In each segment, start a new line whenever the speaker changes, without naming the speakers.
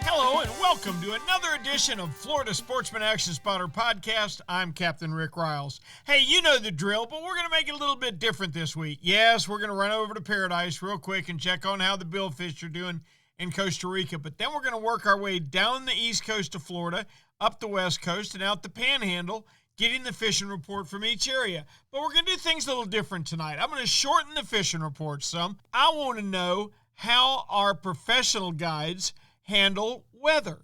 Hello and welcome to another edition of Florida Sportsman Action Spotter Podcast. I'm Captain Rick Riles. Hey, you know the drill, but we're going to make it a little bit different this week. Yes, we're going to run over to Paradise real quick and check on how the billfish are doing in Costa Rica, but then we're going to work our way down the east coast of Florida, up the west coast, and out the Panhandle, getting the fishing report from each area. But we're going to do things a little different tonight. I'm going to shorten the fishing report some. I want to know how our professional guides handle weather.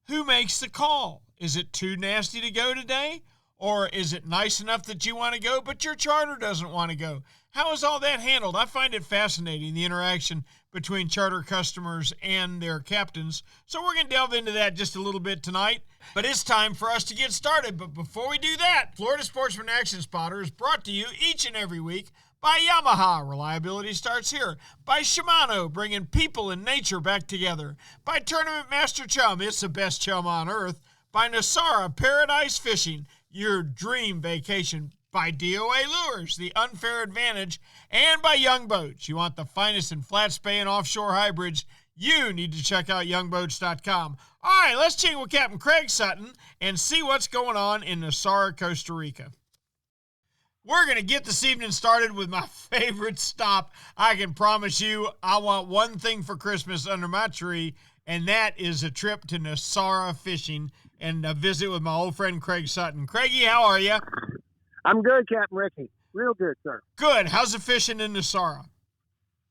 Who makes the call? Is it too nasty to go today? Or is it nice enough that you want to go, but your charter doesn't want to go? How is all that handled? I find it fascinating, the interaction between charter customers and their captains. So we're going to delve into that just a little bit tonight. But it's time for us to get started. But before we do that, Florida Sportsman Action Spotter is brought to you each and every week by Yamaha, reliability starts here. By Shimano, bringing people and nature back together. By Tournament Master Chum, it's the best chum on earth. By Nosara, Paradise Fishing, your dream vacation. By D.O.A. Lures, the unfair advantage. And by Young Boats. You want the finest in flat spay and offshore hybrids, you need to check out youngboats.com. All right, let's check with Captain Craig Sutton and see what's going on in Nosara, Costa Rica. We're going to get this evening started with my favorite stop. I can promise you I want one thing for Christmas under my tree, and that is a trip to Nosara fishing and a visit with my old friend Craig Sutton. Craigie, how are you?
I'm good, Captain Ricky. Real good, sir.
Good. How's the fishing in Nosara?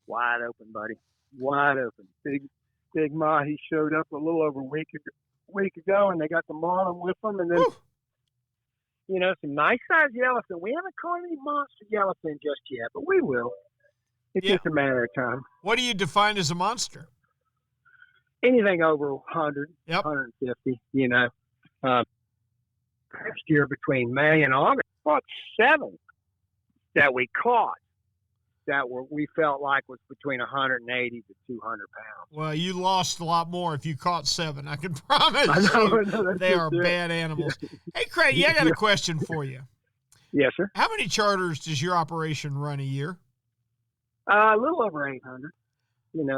Wide open, buddy. Wide open. Big mahi showed up a little over a week ago, and they got the marlin with them, and then
Whew.
Some nice-sized yellowfin. We haven't caught any monster yellowfin just yet, but we will. It's just a matter of time.
What do you define as a monster?
Anything over 100,
Yep.
150, Last year between May and August, caught 7 that we caught that we felt like was between 180 to 200 pounds.
Well, you lost a lot more if you caught 7. I can promise
I
you
know,
they are bad animals. Hey, Craig, I got a question for you.
Yes, sir.
How many charters does your operation run a year?
A little over 800.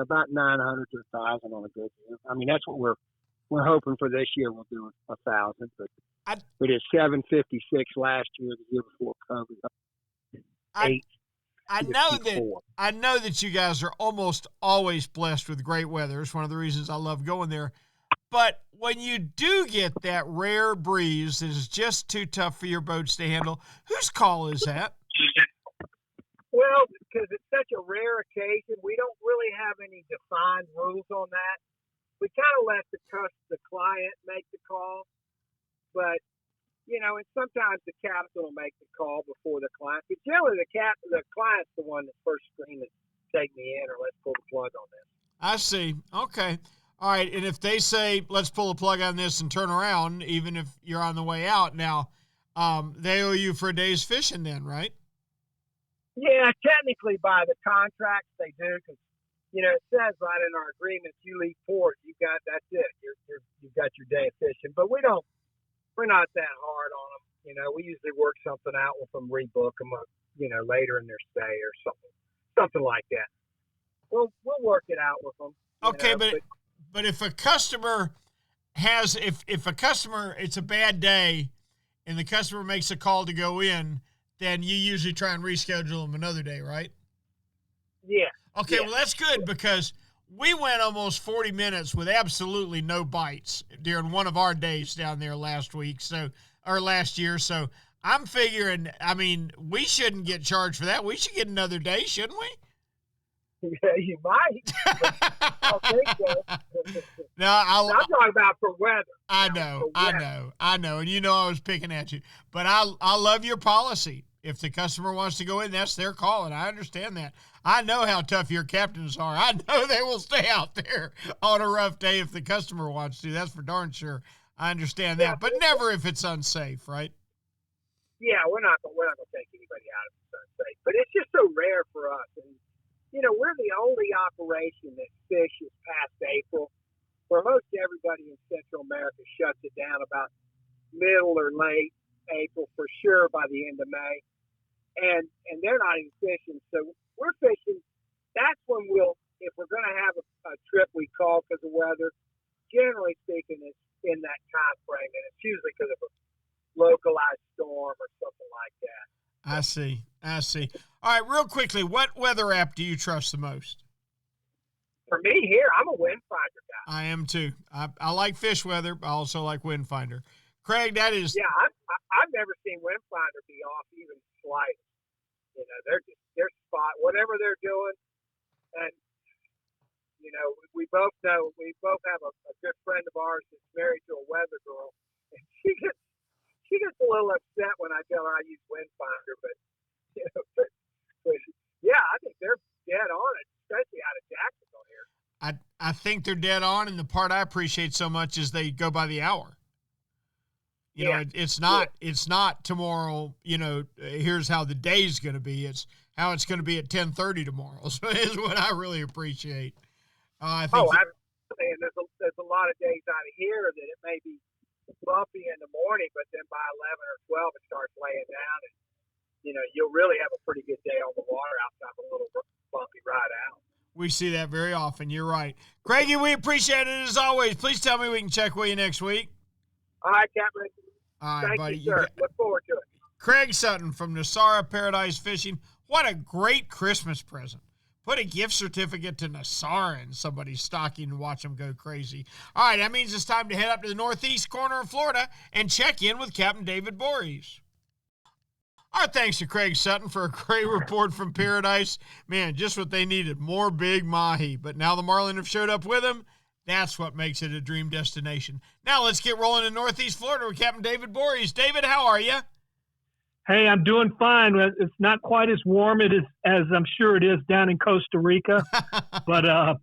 About 900 to 1,000 on a good year. I mean, that's what we're hoping for this year. We'll do 1,000, but we did 756 last year, the year before COVID.
I know that you guys are almost always blessed with great weather. It's one of the reasons I love going there. But when you do get that rare breeze that is just too tough for your boats to handle, whose call is that?
Well, because it's such a rare occasion, we don't really have any defined rules on that. We kind of let the client make the call, but and sometimes the captain will make the call before the client. But generally, the client's the one that's first screaming, "Take me in," or "Let's pull the plug on this."
I see. Okay. All right. And if they say, "Let's pull the plug on this and turn around," even if you're on the way out now, they owe you for a day's fishing then, right?
Yeah, technically by the contracts they do, because it says right in our agreements, you leave port, that's it. You've got your day of fishing. But we're not that hard on them. We usually work something out with them, rebook them, later in their stay or something like that. We'll work it out with them.
Okay, but if a customer it's a bad day and the customer makes a call to go in, then you usually try and reschedule them another day, right?
Yeah.
Okay,
yeah.
Well, that's good because we went almost 40 minutes with absolutely no bites during one of our days down there last year. So I'm figuring, we shouldn't get charged for that. We should get another day, shouldn't we?
Yeah, you might. I think so.
No,
I'm talking about for weather.
I know. And I was picking at you. But I love your policy. If the customer wants to go in, that's their call, and I understand that. I know how tough your captains are. I know they will stay out there on a rough day if the customer wants to. That's for darn sure. I understand that, but never if it's unsafe, right?
Yeah, we're not going to take anybody out if it's unsafe. But it's just so rare for us. And, we're the only operation that fishes past April, where most everybody in Central America shuts it down about middle or late April, for sure by the end of May. and they're not even fishing. So we're fishing. That's when if we're going to have a trip, we call because of weather. Generally speaking, it's in that time frame, and it's usually because of a localized storm or something like that.
I see. All right, real quickly, what weather app do you trust the most?
For me here, I'm a wind finder guy.
I am too. I like fish weather, but I also like wind finder. Craig, that is.
Yeah, I've never seen wind finder be off even slightly. You know, they're spot whatever they're doing, and you know, we both have a good friend of ours that's married to a weather girl, and she gets a little upset when I tell her I use wind finder, but you know, but yeah, I think they're dead on it, especially out of Jacksonville here.
I think they're dead on, and the part I appreciate so much is they go by the hour. You know, it's not tomorrow, you know, here's how the day's going to be. It's how it's going to be at 10:30 tomorrow. So is what I really appreciate. I think
absolutely. And there's a lot of days out of here that it may be bumpy in the morning, but then by 11 or 12 it starts laying down, and you know, you'll really have a pretty good day on the water outside of a little bumpy ride out.
We see that very often. You're right. Craigie, we appreciate it as always. Please tell me we can check with you next week.
All right, Captain.
All right,
Thank
buddy.
you, sir. Look forward to it.
Craig Sutton from Nosara Paradise Fishing. What a great Christmas present. Put a gift certificate to Nosara in somebody's stocking and watch them go crazy. All right, that means it's time to head up to the northeast corner of Florida and check in with Captain David Voorhees. Our thanks to Craig Sutton for a great report from Paradise. Man, just what they needed, more big mahi. But now the marlin have showed up with them. That's what makes it a dream destination. Now let's get rolling in northeast Florida with Captain David Voorhees. David, how are you?
Hey, I'm doing fine. It's not quite as warm as I'm sure it is down in Costa Rica, but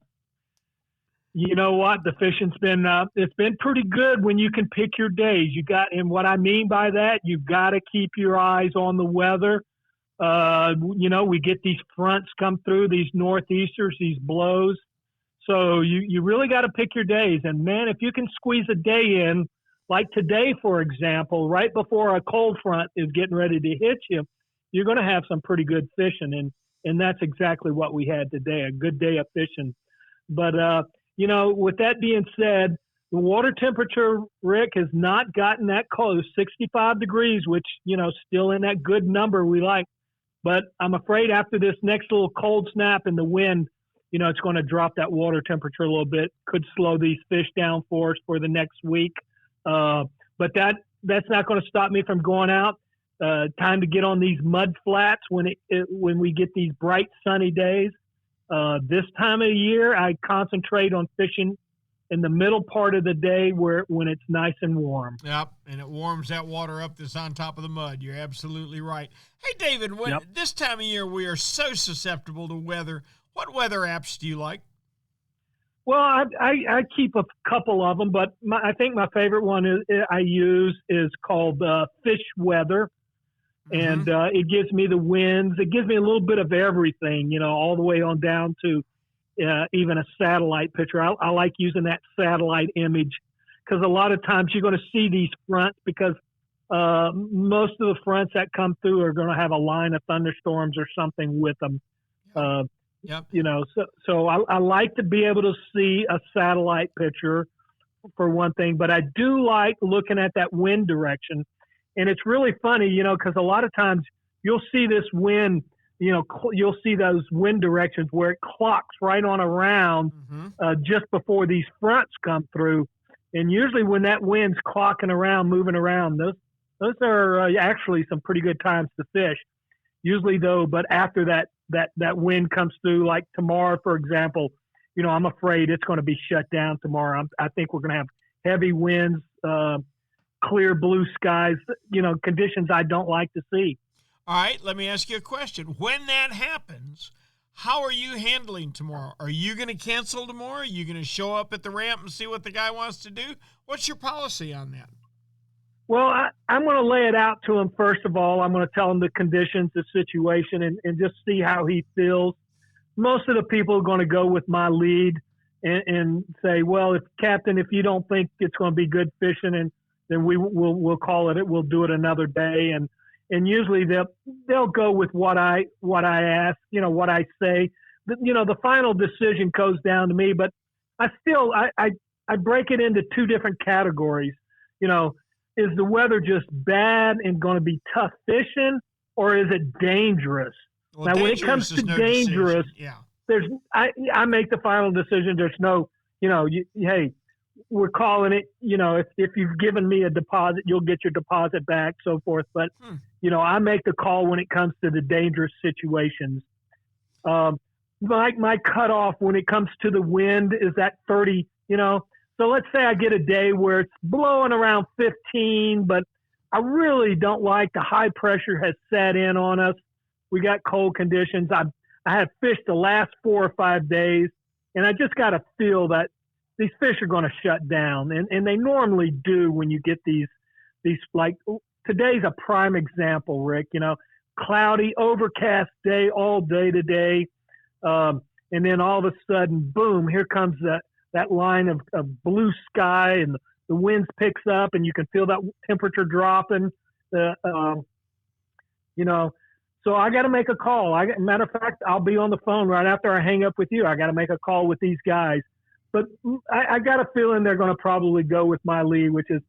you know what? The fishing's been it's been pretty good when you can pick your days. And what I mean by that, you've got to keep your eyes on the weather. You know, we get these fronts come through, these northeasters, these blows. So you really got to pick your days. And man, if you can squeeze a day in, like today, for example, right before a cold front is getting ready to hit you, you're going to have some pretty good fishing. And that's exactly what we had today, a good day of fishing. But, you know, with that being said, the water temperature, Rick, has not gotten that close, 65 degrees, which, you know, still in that good number we like. But I'm afraid after this next little cold snap and the wind, you know, it's going to drop that water temperature a little bit, could slow these fish down for us for the next week. But that's not going to stop me from going out. Time to get on these mud flats when we get these bright sunny days. This time of year, I concentrate on fishing in the middle part of the day when it's nice and warm.
Yep, and it warms that water up that's on top of the mud. You're absolutely right. Hey, David, this time of year we are so susceptible to weather. What weather apps do you like?
Well, I keep a couple of them, but I think my favorite one I use is called Fish Weather. And it gives me the winds. It gives me a little bit of everything, you know, all the way on down to even a satellite picture. I like using that satellite image because a lot of times you're going to see these fronts because most of the fronts that come through are going to have a line of thunderstorms or something with them.
Yep.
You know, so I like to be able to see a satellite picture for one thing, but I do like looking at that wind direction. And it's really funny, you know, because a lot of times you'll see this wind, you know, you'll see those wind directions where it clocks right on around just before these fronts come through. And usually when that wind's clocking around, moving around, those are actually some pretty good times to fish. Usually though, but after that wind comes through, like tomorrow, for example, you know, I'm afraid it's going to be shut down tomorrow. I think we're going to have heavy winds, clear blue skies, you know, conditions I don't like to see.
All right, let me ask you a question. When that happens, how are you handling tomorrow? Are you going to cancel tomorrow? Are you going to show up at the ramp and see what the guy wants to do? What's your policy on that?
Well, I'm going to lay it out to him first of all. I'm going to tell him the conditions, the situation, and just see how he feels. Most of the people are going to go with my lead and say, well, Captain, if you don't think it's going to be good fishing, and then we'll call it. We'll do it another day. And and usually they'll go with what I ask, what I say. The final decision goes down to me, but I break it into two different categories. Is the weather just bad and going to be tough fishing, or is it dangerous?
Well,
now, when it comes to dangerous, I make the final decision. There's no, hey, we're calling it, if you've given me a deposit, you'll get your deposit back, so forth. But, I make the call when it comes to the dangerous situations. My cutoff when it comes to the wind is at 30, So let's say I get a day where it's blowing around 15, but I really don't like the high pressure has set in on us. We got cold conditions. I have fished the last 4 or 5 days, and I just got to feel that these fish are going to shut down. And they normally do when you get these like today's a prime example, Rick, cloudy, overcast day all day today. And then all of a sudden, boom, here comes that line of blue sky, and the winds picks up, and you can feel that temperature dropping. So I got to make a call. Matter of fact, I'll be on the phone right after I hang up with you. I got to make a call with these guys. But I got a feeling they're going to probably go with my lead, which is,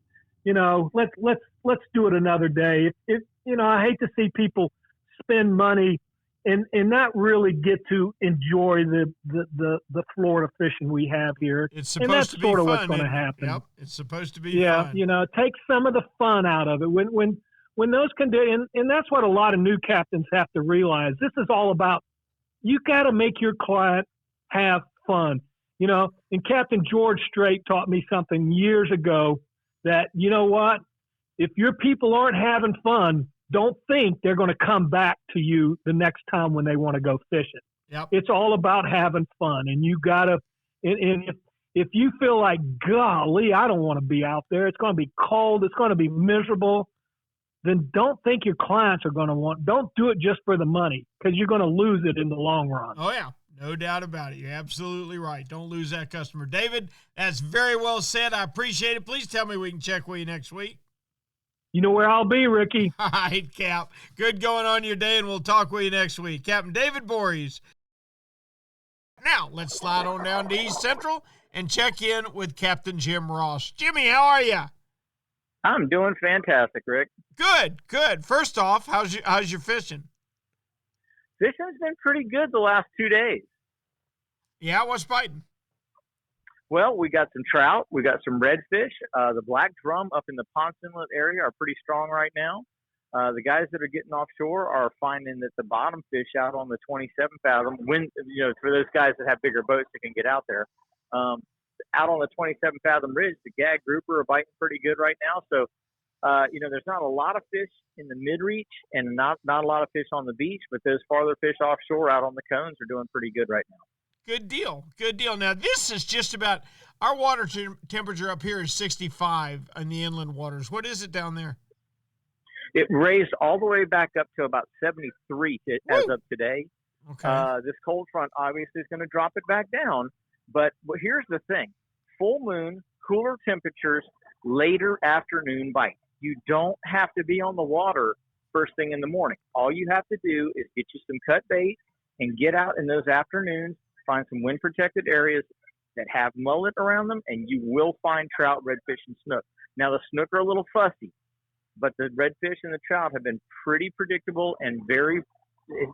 let's do it another day. I hate to see people spend money and not really get to enjoy the Florida fishing we have here.
It's supposed to be fun.
And that's sort of what's going to happen.
Yep, it's supposed to be fun.
Take some of the fun out of it. When those conditions, and that's what a lot of new captains have to realize. This is all about, you got to make your client have fun. And Captain George Strait taught me something years ago that, if your people aren't having fun, don't think they're going to come back to you the next time when they want to go fishing.
Yep.
It's all about having fun. And you got to, and if you feel like, golly, I don't want to be out there, it's going to be cold, it's going to be miserable, then don't think your clients are going to don't do it just for the money, because you're going to lose it in the long run.
Oh, yeah. No doubt about it. You're absolutely right. Don't lose that customer. David, that's very well said. I appreciate it. Please tell me we can check with you next week.
You know where I'll be, Ricky.
All right, Cap. Good going on your day, and we'll talk with you next week. Captain David Voorhees. Now, let's slide on down to East Central and check in with Captain Jim Ross. Jimmy, how are you?
I'm doing fantastic, Rick.
Good. First off, how's your fishing?
Fishing's been pretty good the last 2 days.
Yeah, what's biting?
Well, we got some trout. We got some redfish. The black drum up in the Ponce Inlet area are pretty strong right now. The guys that are getting offshore are finding that the bottom fish out on the 27 fathom, for those guys that have bigger boats that can get out there, out on the 27 fathom ridge, the gag grouper are biting pretty good right now. So, there's not a lot of fish in the mid-reach and not a lot of fish on the beach, but those farther fish offshore out on the cones are doing pretty good right now.
Good deal. Now, this is just about – our water temperature up here is 65 in the inland waters. What is it down there?
It raised all the way back up to about 73 as of today.
Okay.
This cold front obviously is going to drop it back down. But here's the thing. Full moon, cooler temperatures, later afternoon bite. You don't have to be on the water first thing in the morning. All you have to do is get you some cut bait and get out in those afternoons, find some wind-protected areas that have mullet around them, and you will find trout, redfish, and snook. Now, the snook are a little fussy, but the redfish and the trout have been pretty predictable and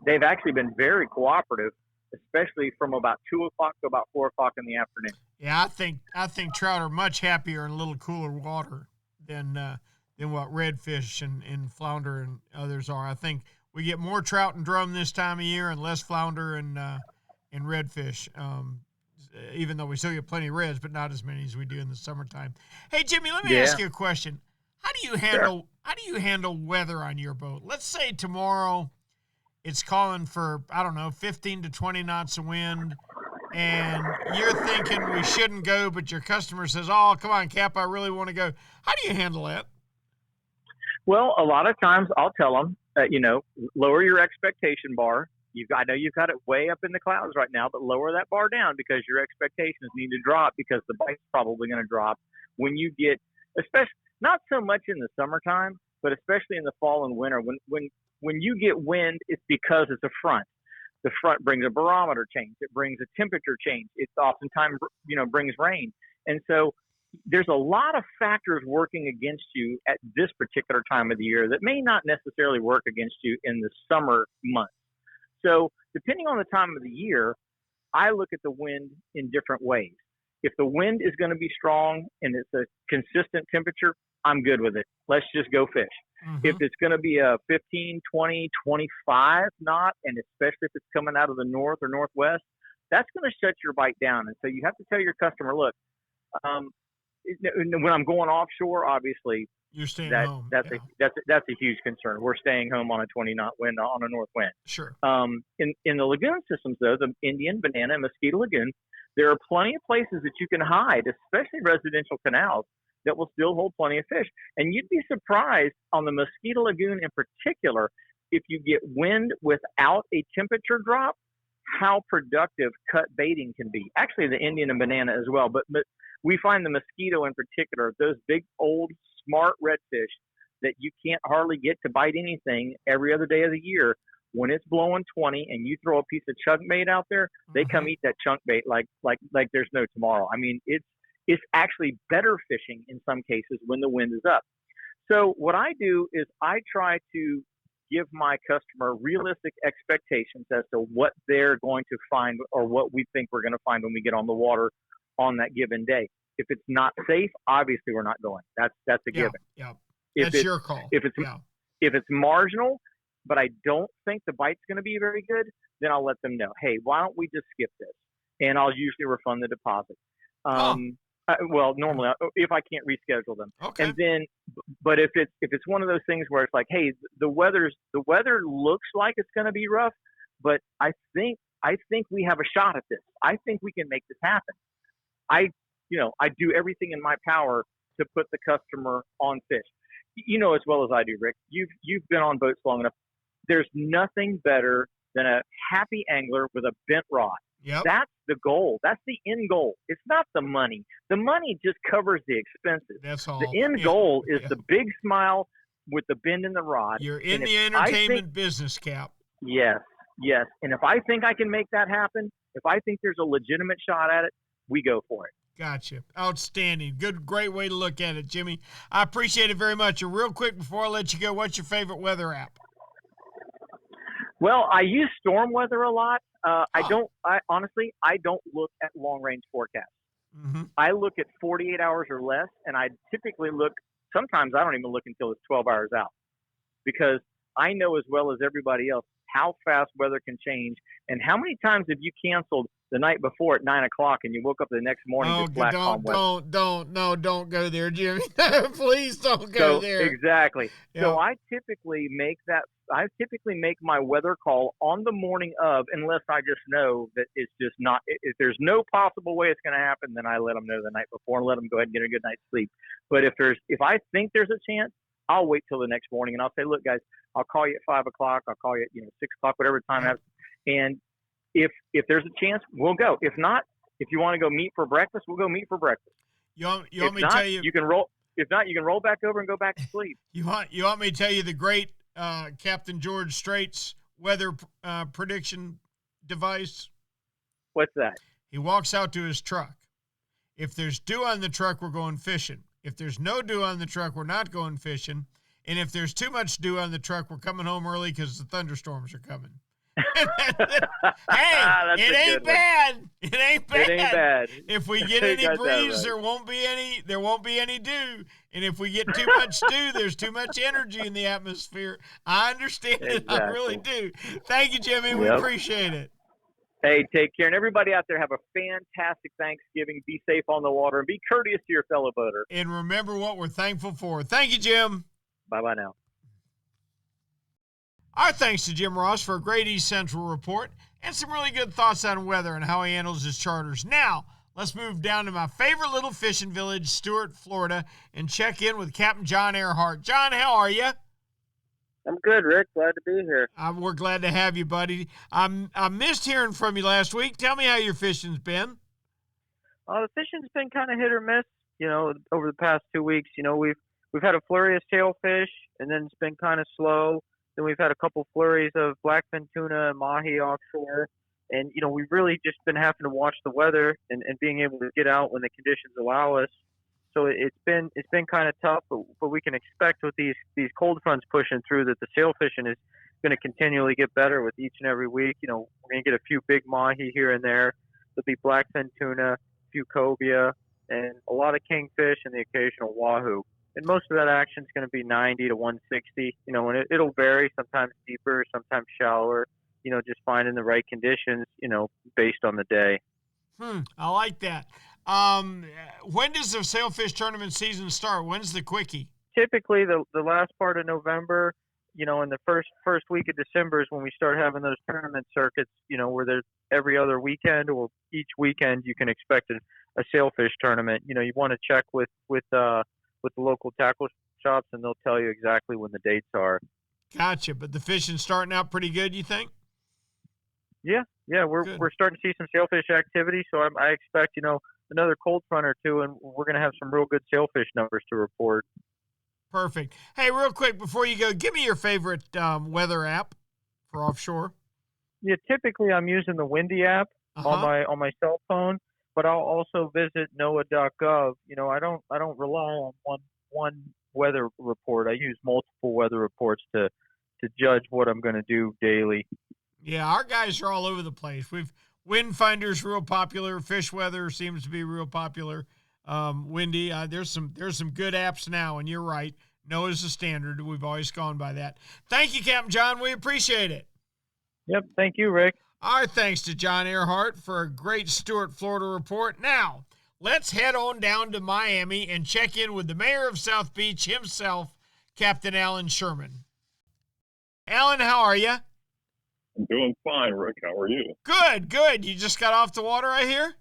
they've actually been very cooperative, especially from about 2 o'clock to about 4 o'clock in the afternoon.
Yeah, I think trout are much happier in a little cooler water than what redfish and flounder and others are. I think we get more trout and drum this time of year and less flounder and redfish, even though we still get plenty of reds, but not as many as we do in the summertime. Hey, Jimmy, let me ask you a question. How do you handle weather on your boat? Let's say tomorrow it's calling for, 15 to 20 knots of wind, and you're thinking we shouldn't go, but your customer says, oh, come on, Cap, I really want to go. How do you handle that?
Well, a lot of times I'll tell them, lower your expectation bar. I know you've got it way up in the clouds right now, but lower that bar down because your expectations need to drop because the bite's probably going to drop when you get, especially not so much in the summertime, but especially in the fall and winter, when you get wind, it's because it's a front. The front brings a barometer change. It brings a temperature change. It oftentimes, brings rain. And so there's a lot of factors working against you at this particular time of the year that may not necessarily work against you in the summer months. So depending on the time of the year, I look at the wind in different ways. If the wind is going to be strong and it's a consistent temperature, I'm good with it. Let's just go fish.
Mm-hmm.
If it's going to be a 15, 20, 25 knot, and especially if it's coming out of the north or northwest, that's going to shut your bite down. And so you have to tell your customer, look, when I'm going offshore, obviously,
you're staying home.
That's a huge concern. We're staying home on a 20 knot wind on a north wind.
Sure.
In the lagoon systems, though, the Indian, Banana, and Mosquito Lagoon, there are plenty of places that you can hide, especially residential canals, that will still hold plenty of fish. And you'd be surprised on the Mosquito Lagoon in particular, if you get wind without a temperature drop, how productive cut baiting can be. Actually, the Indian and Banana as well, but we find the Mosquito in particular, those big, old, smart redfish that you can't hardly get to bite anything every other day of the year. When it's blowing 20 and you throw a piece of chunk bait out there, they come eat that chunk bait like there's no tomorrow. I mean, it's actually better fishing in some cases when the wind is up. So what I do is I try to give my customer realistic expectations as to what they're going to find or what we think we're going to find when we get on the water on that given day. If it's not safe, obviously we're not going. That's a given.
Yeah.
That's
your call.
If it's marginal, but I don't think the bite's going to be very good, then I'll let them know, hey, why don't we just skip this? And I'll usually refund the deposit. Well, normally if I can't reschedule them.
Okay.
And then, but if it's one of those things where it's like, hey, the weather looks like it's going to be rough, but I think we have a shot at this. I think we can make this happen. I do everything in my power to put the customer on fish. You know as well as I do, Rick. You've been on boats long enough. There's nothing better than a happy angler with a bent rod.
Yep.
That's the goal. That's the end goal. It's not the money. The money just covers the expenses.
That's all.
The end goal is the big smile with the bend in the rod.
You're in the entertainment business, Cap.
Yes. And if I think I can make that happen, if I think there's a legitimate shot at it, we go for it.
Gotcha. Outstanding. Great way to look at it, Jimmy. I appreciate it very much. And real quick before I let you go, what's your favorite weather app?
Well, I use storm weather a lot. I honestly don't look at long range forecasts.
Mm-hmm.
I look at 48 hours or less, and I typically sometimes I don't even look until it's 12 hours out, because I know as well as everybody else how fast weather can change, and how many times have you canceled the night before at 9 o'clock and you woke up the next morning with black calm weather?
Don't go there, Jimmy. Please don't go there.
Exactly.
Yeah.
So I typically make my weather call on the morning of, unless I just know that it's just not, if there's no possible way it's going to happen, then I let them know the night before and let them go ahead and get a good night's sleep. But if I think there's a chance, I'll wait till the next morning and I'll say, look, guys, I'll call you at 5 o'clock. I'll call you at 6 o'clock, whatever time happens. And if there's a chance, we'll go. If not, if you want to go meet for breakfast, we'll go meet for breakfast.
You want me to tell you?
You can roll. If not, you can roll back over and go back to sleep.
You want me to tell you the great Captain George Strait's weather prediction device?
What's that?
He walks out to his truck. If there's dew on the truck, we're going fishing. If there's no dew on the truck, we're not going fishing. And if there's too much dew on the truck, we're coming home early because the thunderstorms are coming. Hey, it ain't bad. It ain't bad. If we get any breeze, there won't be any dew. And if we get too much dew, there's too much energy in the atmosphere. I understand it. I really do. Thank you, Jimmy. We appreciate it.
Hey, take care. And everybody out there, have a fantastic Thanksgiving. Be safe on the water and be courteous to your fellow boater.
And remember what we're thankful for. Thank you, Jim.
Bye-bye now.
Our thanks to Jim Ross for a great East Central report and some really good thoughts on weather and how he handles his charters. Now, let's move down to my favorite little fishing village, Stuart, Florida, and check in with Captain John Earhart. John, how are you?
I'm good, Rick. Glad to be here.
We're glad to have you, buddy. I missed hearing from you last week. Tell me how your fishing's been.
The fishing's been kind of hit or miss, over the past 2 weeks.
we've had a flurry of sailfish, and then it's been kind of slow. Then we've had a couple flurries of blackfin tuna and mahi offshore. And, we've really just been having to watch the weather and being able to get out when the conditions allow us. So it's been kind of tough, but we can expect with these cold fronts pushing through that the sail fishing is going to continually get better with each and every week. We're going to get a few big mahi here and there. There'll be blackfin tuna, a few cobia, and a lot of kingfish and the occasional wahoo. And most of that action is going to be 90 to 160, and it'll vary, sometimes deeper, sometimes shallower, just finding the right conditions, based on the day.
I like that. When does the sailfish tournament season start? When's the quickie?
Typically the last part of November, and the first week of December is when we start having those tournament circuits, where there's every other weekend or each weekend you can expect a sailfish tournament. You want to check with the local tackle shops, and they'll tell you exactly when the dates are.
Gotcha. But the fishing's starting out pretty good, you think?
Yeah, we're starting to see some sailfish activity, so I expect another cold front or two, and we're going to have some real good sailfish numbers to report.
Perfect. Hey, real quick before you go, give me your favorite weather app for offshore.
Yeah, typically I'm using the Windy app on my cell phone, but I'll also visit NOAA.gov. I don't rely on one weather report. I use multiple weather reports to judge what I'm going to do daily.
Yeah, our guys are all over the place. Wind Finder's real popular. Fish Weather seems to be real popular. Windy, there's some good apps now, and you're right. NOAA's the standard. We've always gone by that. Thank you, Captain John. We appreciate it.
Yep, thank you, Rick.
Our thanks to John Earhart for a great Stuart, Florida report. Now, let's head on down to Miami and check in with the mayor of South Beach himself, Captain Alan Sherman. Alan, how are you?
I'm doing fine, Rick. How are you?
Good. You just got off the water, I hear?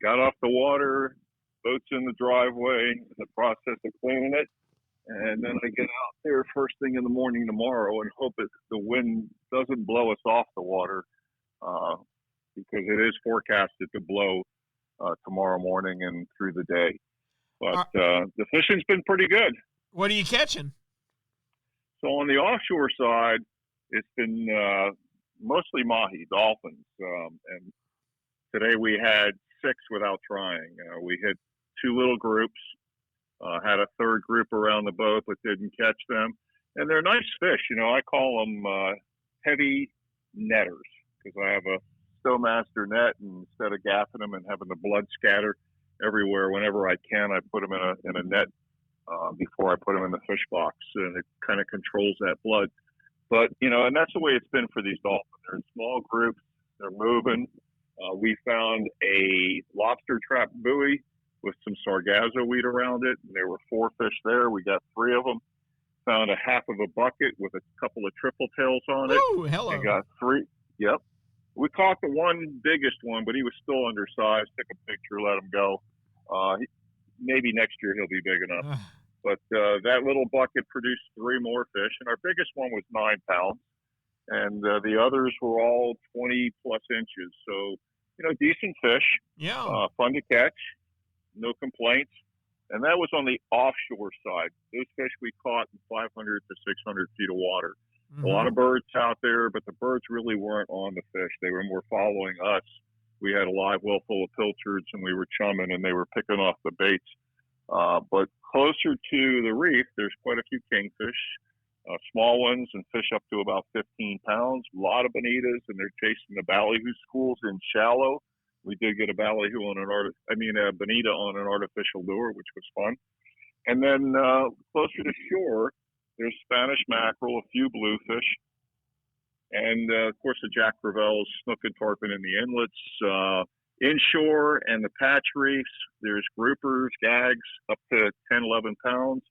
Got off the water, boat's in the driveway, in the process of cleaning it. And then I get out there first thing in the morning tomorrow and hope that the wind doesn't blow us off the water because it is forecasted to blow tomorrow morning and through the day. But the fishing's been pretty good.
What are you catching?
So on the offshore side, it's been mostly mahi, dolphins. And today we had 6 without trying. We hit 2 little groups, had a third group around the boat, but didn't catch them. And they're nice fish. I call them heavy netters because I have a Stowmaster net, and instead of gaffing them and having the blood scatter everywhere, whenever I can, I put them in a net before I put them in the fish box, and it kind of controls that blood. But, and that's the way it's been for these dolphins. They're in small groups. They're moving. We found a lobster trap buoy with some sargasso weed around it. And there were 4 fish there. We got 3 of them. Found a half of a bucket with a couple of triple tails on it.
Ooh, hello.
And got 3. Yep. We caught the one biggest one, but he was still undersized. Took a picture, let him go. Maybe next year he'll be big enough. But that little bucket produced 3 more fish, and our biggest one was 9 pounds, and the others were all 20-plus inches. So, decent fish, fun to catch, no complaints. And that was on the offshore side. Those fish we caught in 500 to 600 feet of water. Mm-hmm. A lot of birds out there, but the birds really weren't on the fish. They were more following us. We had a live well full of pilchards, and we were chumming, and they were picking off the baits. But closer to the reef, there's quite a few kingfish, small ones, and fish up to about 15 pounds. A lot of bonitas, and they're chasing the ballyhoo schools in shallow. We did get a ballyhoo on a bonita on an artificial lure, which was fun. And then closer to shore, there's Spanish mackerel, a few bluefish, and of course the Jack Crevalle's, snook and tarpon in the inlets. Inshore and the patch reefs, there's groupers, gags up to 10, 11 pounds,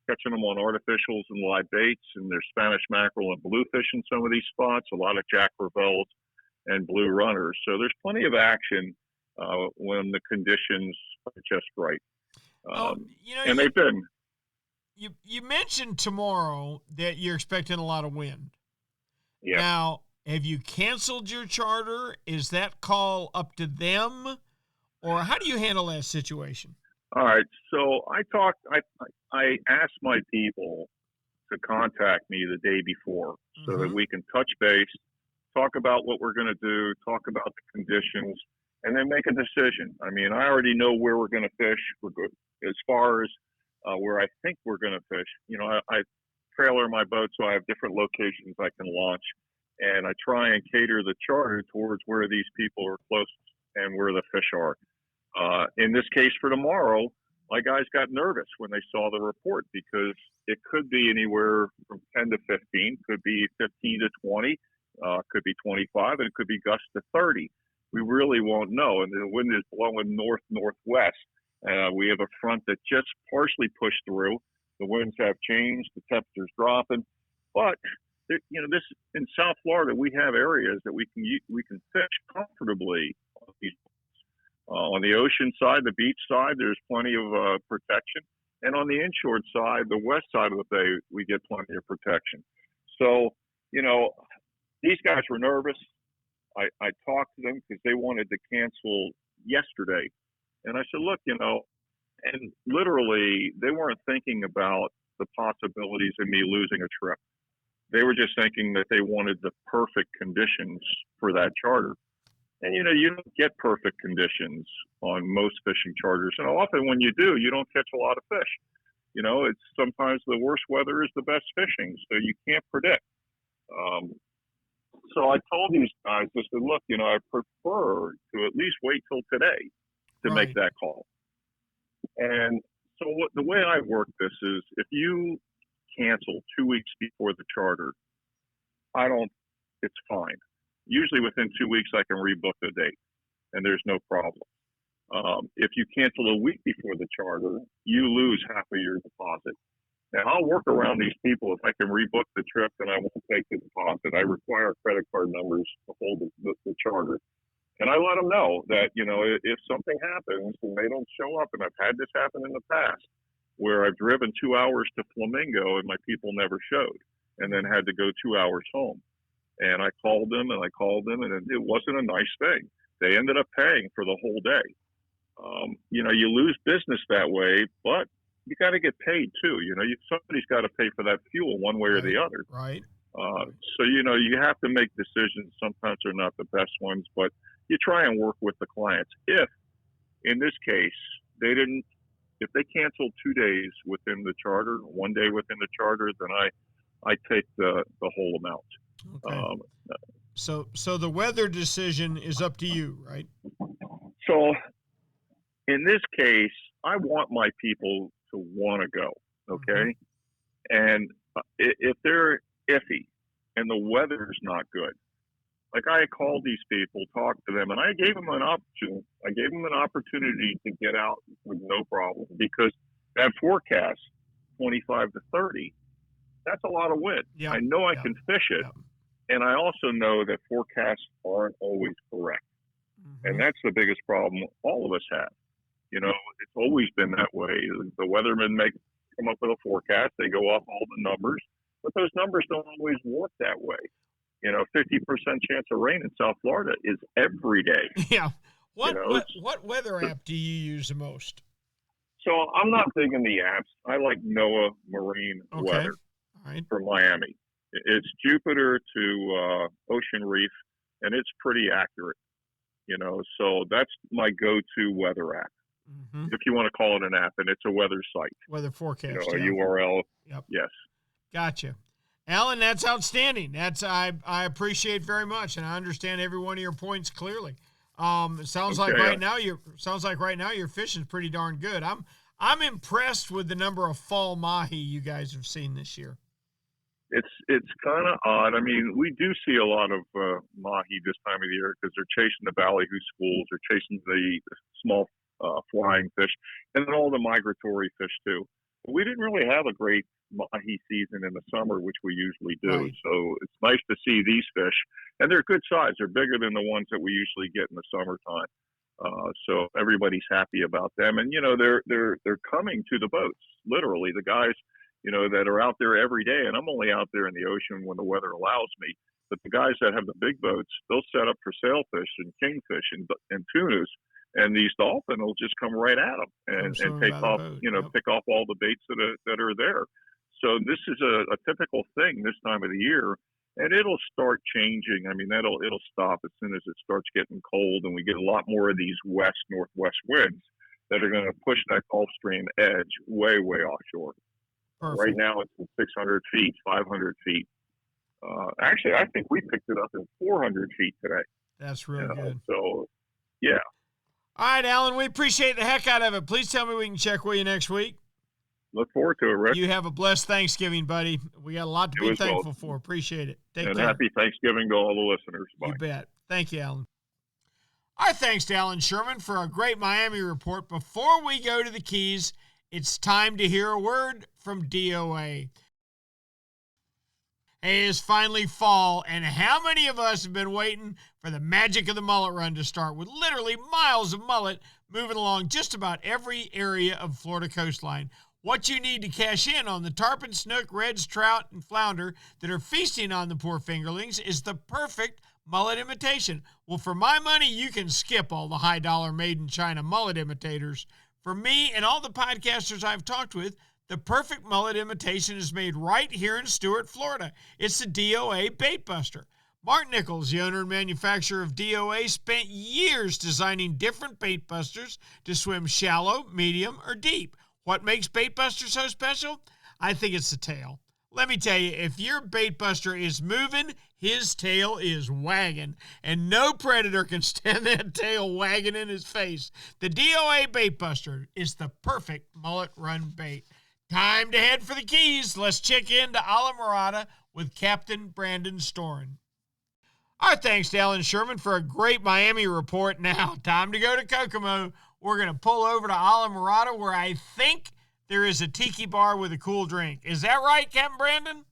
catching them on artificials and live baits. And there's Spanish mackerel and bluefish in some of these spots, a lot of Jack Crevalle's and blue runners. So there's plenty of action when the conditions are just right. And they've been.
You mentioned tomorrow that you're expecting a lot of wind.
Yeah.
Now, have you canceled your charter? Is that call up to them? Or how do you handle that situation?
All right. So I asked my people to contact me the day before so that we can touch base, talk about what we're going to do, talk about the conditions, and then make a decision. I mean, I already know where we're going to fish. We're good as far as where I think we're going to fish. You know, I trailer my boat, so I have different locations I can launch, and I try and cater the charter towards where these people are closest and where the fish are. In this case for tomorrow, my guys got nervous when they saw the report because it could be anywhere from 10 to 15, could be 15 to 20, could be 25, and it could be gusts to 30. We really won't know. And the wind is blowing north-northwest. We have a front that just partially pushed through. The winds have changed. The temperature's dropping. But, you know, this in South Florida, we have areas that we can fish comfortably on these. On the ocean side, the beach side, there's plenty of protection. And on the inshore side, the west side of the bay, we get plenty of protection. So, you know, these guys were nervous. I talked to them because they wanted to cancel yesterday. And I said, look, you know, and literally they weren't thinking about the possibilities of me losing a trip. They were just thinking that they wanted the perfect conditions for that charter. And, you know, you don't get perfect conditions on most fishing charters. And often when you do, you don't catch a lot of fish. You know, it's sometimes the worst weather is the best fishing, so you can't predict. So I told these guys, I said, look, you know, I prefer to at least wait till today to make that call. And so the way I work this is if you cancel 2 weeks before the charter, it's fine. Usually within 2 weeks, I can rebook the date, and there's no problem. If you cancel a week before the charter, you lose half of your deposit. Now, I'll work around these people. If I can rebook the trip, then I won't take the deposit. I require credit card numbers to hold the charter. And I let them know that, you know, if something happens and they don't show up, and I've had this happen in the past, where I've driven 2 hours to Flamingo and my people never showed, and then had to go 2 hours home. And I called them, and it wasn't a nice thing. They ended up paying for the whole day. You know, you lose business that way, but you got to get paid too. You know, somebody's got to pay for that fuel one way or the other.
Right.
So, you know, you have to make decisions. Sometimes they're not the best ones, but you try and work with the clients. If, in this case, if they canceled 2 days within the charter, 1 day within the charter, then I take the whole amount.
Okay. So the weather decision is up to you, right?
So in this case, I want my people to want to go, okay? And if they're iffy and the weather's not good, like I called these people, talked to them, and I gave them an option. I gave them an opportunity to get out with no problem because that forecast, 25 to 30, that's a lot of wind.
Yeah.
I know I can fish it. Yeah. And I also know that forecasts aren't always correct. And that's the biggest problem all of us have. You know, it's always been that way. The weathermen come up with a forecast. They go off all the numbers, but those numbers don't always work that way. You know, 50% chance of rain in South Florida is every day.
Yeah. What weather app do you use the most?
So I'm not big in the apps. I like NOAA Marine Weather for Miami. It's Jupiter to Ocean Reef, and it's pretty accurate. You know, so that's my go-to weather app. If you want to call it an app, and it's a weather site.
Weather forecast.
You know, a URL.
Yep.
Yes.
Gotcha. Alan, that's outstanding. I appreciate very much, and I understand every one of your points clearly. It sounds like right now your fishing's pretty darn good. I'm impressed with the number of fall mahi you guys have seen this year.
It's kind of odd. I mean, we do see a lot of mahi this time of the year because they're chasing the ballyhoo schools, they're chasing the small flying fish, and then all the migratory fish too. But we didn't really have a great mahi season in the summer, which we usually do. Right. So it's nice to see these fish, and they're good size. They're bigger than the ones that we usually get in the summertime. So everybody's happy about them, and you know they're coming to the boats. Literally, the guys, you know, that are out there every day, and I'm only out there in the ocean when the weather allows me. But the guys that have the big boats, they'll set up for sailfish and kingfish and tunas, and these dolphin will just come right at them and take off, pick off all the baits that are there. So this is a typical thing this time of the year, and it'll start changing. I mean, it'll stop as soon as it starts getting cold, and we get a lot more of these west-northwest winds that are going to push that Gulf Stream edge way, way offshore.
Perfect.
Right now it's 600 feet, 500 feet. Actually, I think we picked it up in 400 feet today.
That's really good.
So, yeah.
All right, Alan, we appreciate the heck out of it. Please tell me we can check with you next week.
Look forward to it, Rick.
You have a blessed Thanksgiving, buddy. We got a lot to be thankful for. Appreciate it. Take care.
Happy Thanksgiving to all the listeners. Bye.
You bet. Thank you, Alan. Our thanks to Alan Sherman for a great Miami report. Before we go to the Keys, it's time to hear a word from D.O.A. Hey, it's finally fall, and how many of us have been waiting for the magic of the mullet run to start, with literally miles of mullet moving along just about every area of Florida coastline? What you need to cash in on the tarpon, snook, reds, trout, and flounder that are feasting on the poor fingerlings is the perfect mullet imitation. Well, for my money, you can skip all the high-dollar made-in-China mullet imitators. For me and all the podcasters I've talked with, the perfect mullet imitation is made right here in Stuart, Florida. It's the D.O.A. Bait Buster. Mark Nichols, the owner and manufacturer of D.O.A., spent years designing different bait busters to swim shallow, medium, or deep. What makes Bait Buster so special? I think it's the tail. Let me tell you, if your bait buster is moving, his tail is wagging, and no predator can stand that tail wagging in his face. The D.O.A. Bait Buster is the perfect mullet run bait. Time to head for the Keys. Let's check into Islamorada with Captain Brandon Storin. Our thanks to Alan Sherman for a great Miami report. Now, time to go to Kokomo. We're going to pull over to Islamorada, where I think there is a tiki bar with a cool drink. Is that right, Captain Brandon?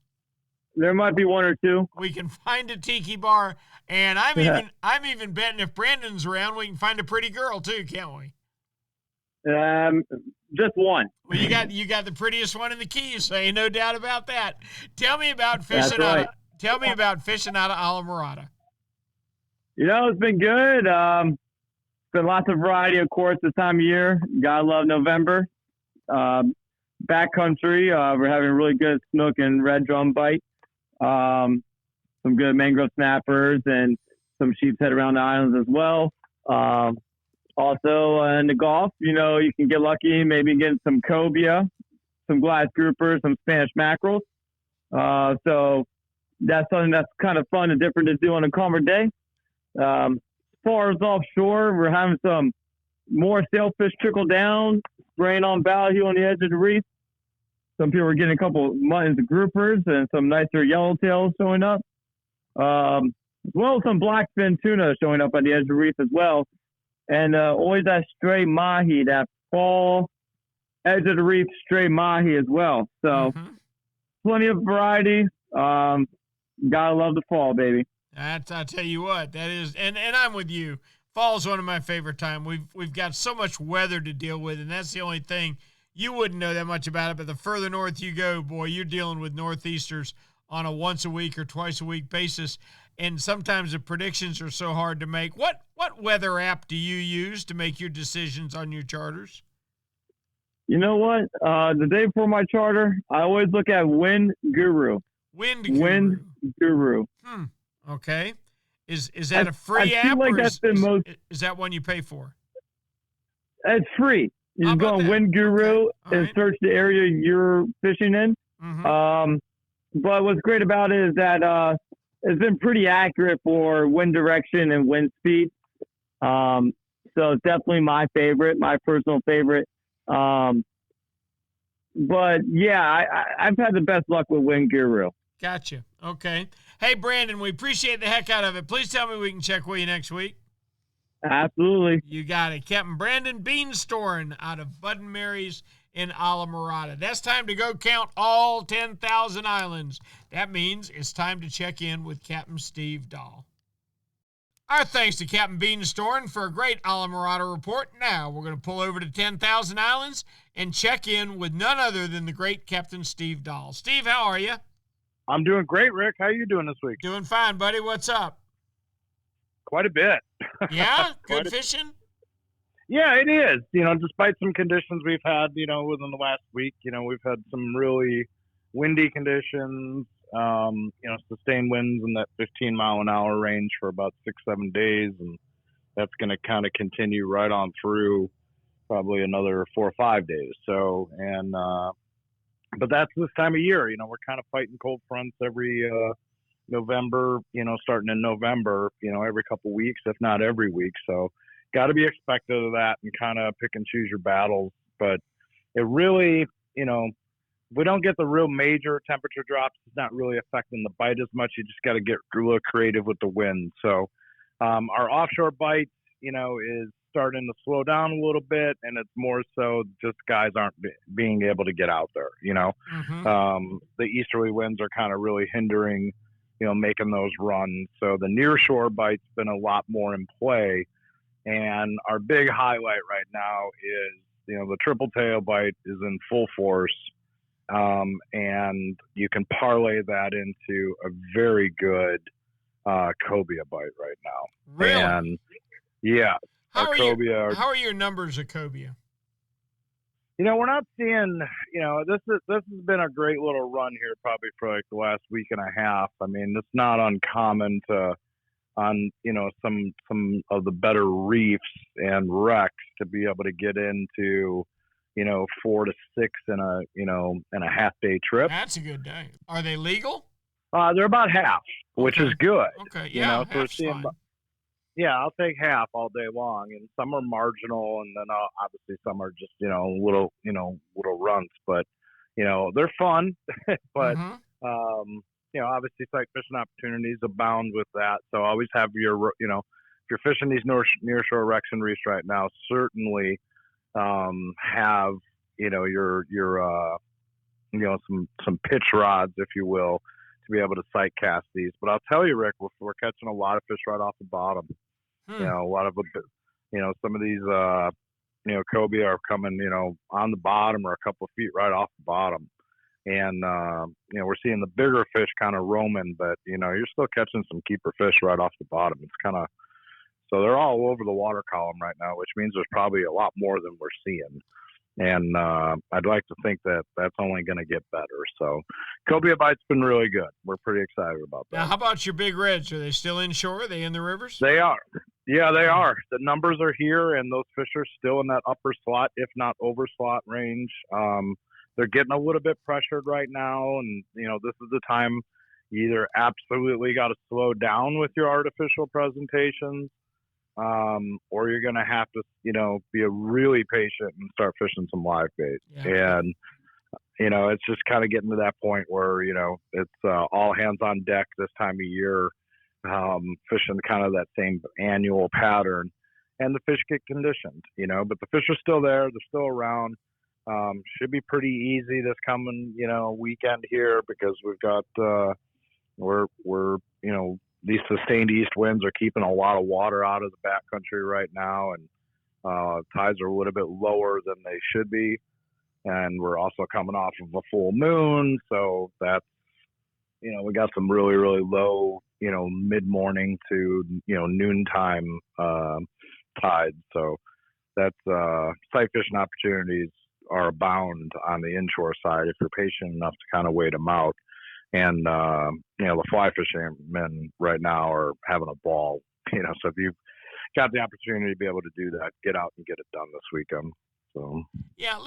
There might be one or two.
We can find a tiki bar, and I'm even betting if Brandon's around, we can find a pretty girl too, can't we?
Just one.
Well, you got the prettiest one in the Keys, so ain't no doubt about that. Tell me about fishing
That's right.
out of Islamorada.
It's been good. Been lots of variety, of course, this time of year. Gotta love November. Backcountry, we're having really good snook and red drum bite. Some good mangrove snappers and some sheepshead around the islands as well. Also in the Gulf, you can get lucky, maybe get some cobia, some glass groupers, some Spanish mackerels. So that's something that's kind of fun and different to do on a calmer day. As far as offshore, we're having some more sailfish trickle down, spraying on ballyhoo on the edge of the reef. Some people are getting a couple muttons and groupers and some nicer yellowtails showing up. As well as some blackfin tuna showing up on the edge of the reef as well. And always that stray mahi, that fall edge of the reef stray mahi as well. So plenty of variety. Gotta love the fall, baby.
I tell you what, that is, and I'm with you. Fall's one of my favorite time. We've got so much weather to deal with, and that's the only thing. You wouldn't know that much about it, but the further north you go, boy, you're dealing with northeasters on a once a week or twice a week basis, and sometimes the predictions are so hard to make. What weather app do you use to make your decisions on your charters?
You know what? The day before my charter, I always look at Wind Guru.
Wind Guru. Okay. Is that a free app?
Like
is that one you pay for?
It's free. You just go on Wind Guru and search the area you're fishing in. But what's great about it is that it's been pretty accurate for wind direction and wind speed. So it's definitely my personal favorite. But yeah, I've had the best luck with Wind Guru.
Gotcha. Okay. Hey, Brandon, we appreciate the heck out of it. Please tell me we can check with you next week.
Absolutely.
You got it. Captain Brandon Beanstorin out of Bud and Mary's in Islamorada. That's time to go count all 10,000 islands. That means it's time to check in with Captain Steve Dahl. Our thanks to Captain Beanstorin for a great Islamorada report. Now we're going to pull over to 10,000 islands and check in with none other than the great Captain Steve Dahl. Steve, how are you?
I'm doing great, Rick. How are you doing this week?
Doing fine, buddy. What's up?
Quite a bit.
Yeah? Good fishing?
Yeah, it is. Despite some conditions we've had, within the last week, we've had some really windy conditions, sustained winds in that 15-mile-an-hour range for about 6-7 days. And that's going to kind of continue right on through probably another 4 or 5 days. So, but that's this time of year, we're kind of fighting cold fronts every November, starting in November, every couple weeks, if not every week. So got to be expected of that and kind of pick and choose your battles. But it really, we don't get the real major temperature drops. It's not really affecting the bite as much. You just got to get a little creative with the wind. So our offshore bite, is starting to slow down a little bit, and it's more so just guys aren't being able to get out there. The easterly winds are kind of really hindering, making those runs. So the nearshore bite's been a lot more in play, and our big highlight right now is the triple tail bite is in full force, and you can parlay that into a very good cobia bite right now.
Really?
And yeah.
How are your numbers of cobia?
We're not seeing, this has been a great little run here probably for like the last week and a half. I mean, it's not uncommon on some of the better reefs and wrecks to be able to get into 4 to 6 in a half day trip.
That's a good day. Are they legal?
They're about half, which is good.
Okay, yeah,
so we're seeing
fine.
Yeah, I'll take half all day long, and some are marginal, and then obviously some are just little runs, but they're fun. But obviously sight fishing opportunities abound with that. So always have your if you're fishing these nearshore wrecks and reefs right now, certainly have your some pitch rods, if you will, to be able to sight cast these. But I'll tell you, Rick, we're catching a lot of fish right off the bottom. A lot of some of these cobia are coming on the bottom or a couple of feet right off the bottom, and we're seeing the bigger fish kind of roaming, but you're still catching some keeper fish right off the bottom. It's kind of, so they're all over the water column right now, which means there's probably a lot more than we're seeing. And I'd like to think that that's only going to get better. So cobia bite's been really good. We're pretty excited about that.
Now, how about your big reds? Are they still inshore? Are they in the rivers?
They are. Yeah, they are. The numbers are here, and those fish are still in that upper slot, if not over slot range. They're getting a little bit pressured right now, and this is the time you either absolutely got to slow down with your artificial presentations, or you're going to have to, be really patient and start fishing some live bait. Yeah. And, it's just kind of getting to that point where, it's all hands on deck this time of year, fishing kind of that same annual pattern, and the fish get conditioned, but the fish are still there. They're still around. Should be pretty easy this coming, weekend here, because we've got, these sustained east winds are keeping a lot of water out of the backcountry right now, and tides are a little bit lower than they should be. And we're also coming off of a full moon, so that's, we got some really, really low, mid-morning to, noontime tides. So that's sight fishing opportunities are abound on the inshore side if you're patient enough to kind of wait them out. And, the fly fishermen right now are having a ball, so if you've got the opportunity to be able to do that, get out and get it done this weekend. So,
yeah,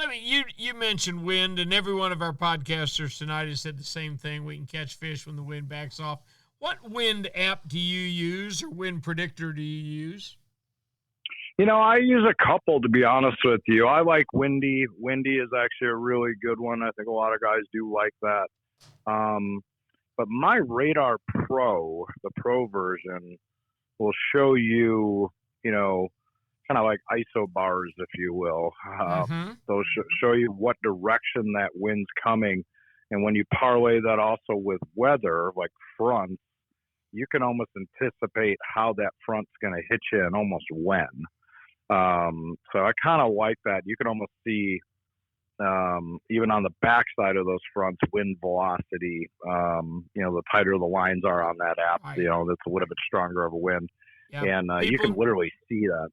you mentioned wind, and every one of our podcasters tonight has said the same thing. We can catch fish when the wind backs off. What wind app do you use, or wind predictor do you use?
I use a couple, to be honest with you. I like Windy. Windy is actually a really good one. I think a lot of guys do like that. But my Radar Pro, the Pro version, will show you, kind of like ISO bars, if you will. They'll show you what direction that wind's coming. And when you parlay that also with weather, like fronts, you can almost anticipate how that front's going to hit you and almost when. So I kind of like that. You can almost see, even on the backside of those fronts, wind velocity, the tighter the lines are on that app, that's a little bit stronger of a wind.
Yeah,
and you can literally see that,